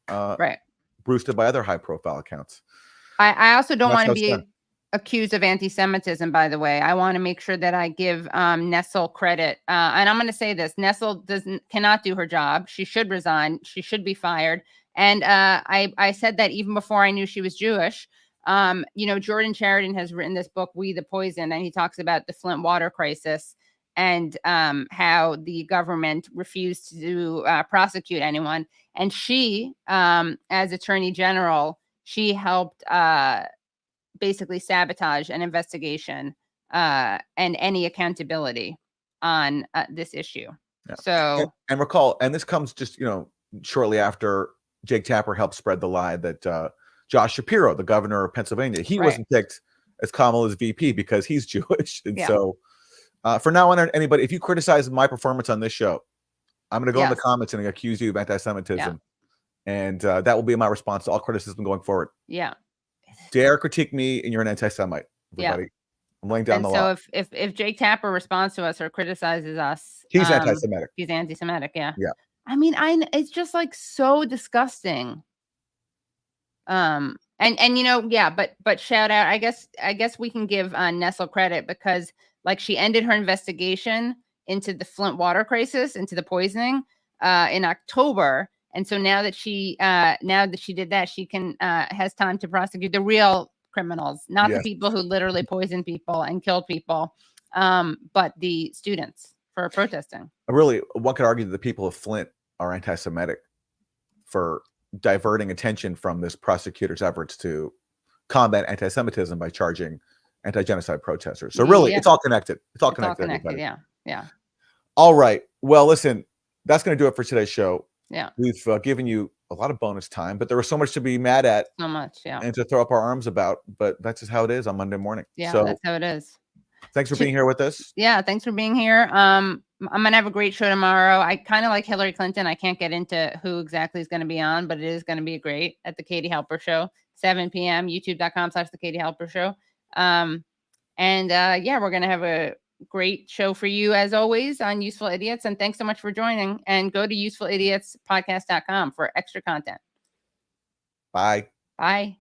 Right. boosted by other high-profile accounts. I also don't That's want how to it's be done. accused of anti-Semitism, by the way. I want to make sure that I give Nessel credit. And I'm going to say this: Nessel cannot do her job. She should resign. She should be fired. And I said that even before I knew she was Jewish. Jordan Sheridan has written this book, We the Poison, and he talks about the Flint water crisis and how the government refused to prosecute anyone. And she, as Attorney General, she helped basically sabotage an investigation and any accountability on this issue. Yeah. So and recall, and this comes just shortly after Jake Tapper helped spread the lie that Josh Shapiro, the governor of Pennsylvania, he wasn't picked as Kamala's VP because he's Jewish. And so for now on, anybody, if you criticize my performance on this show, I'm going to go in the comments and accuse you of anti-Semitism. And that will be my response to all criticism going forward. Yeah. Dare critique me and you're an anti-Semite, everybody. I'm laying down the law. So if Jake Tapper responds to us or criticizes us, he's anti-Semitic. He's anti-Semitic, yeah. Yeah. I mean, it's just like so disgusting. But shout out, I guess we can give Nessel credit because like she ended her investigation into the Flint water crisis, into the poisoning in October. And so now that she did that, she can has time to prosecute the real criminals, not the people who literally poisoned people and killed people, but the students for protesting. Really, one could argue that the people of Flint are anti-Semitic for diverting attention from this prosecutor's efforts to combat anti-Semitism by charging anti-genocide protesters. So really, it's all connected. It's all connected. Yeah. All right. Well, listen, that's going to do it for today's show. Yeah. We've given you a lot of bonus time, but there was so much to be mad at. So much, yeah. And to throw up our arms about, but that's just how it is on Monday morning. Yeah, so that's how it is. Thanks for being here with us. Yeah, thanks for being here. I'm going to have a great show tomorrow. I kind of like Hillary Clinton. I can't get into who exactly is going to be on, but it is going to be great at the Katie Halper Show, 7 p.m., youtube.com/the Katie Halper Show. We're going to have a great show for you as always on Useful Idiots. And thanks so much for joining, and go to usefulidiots.podcast.com for extra content. Bye. Bye.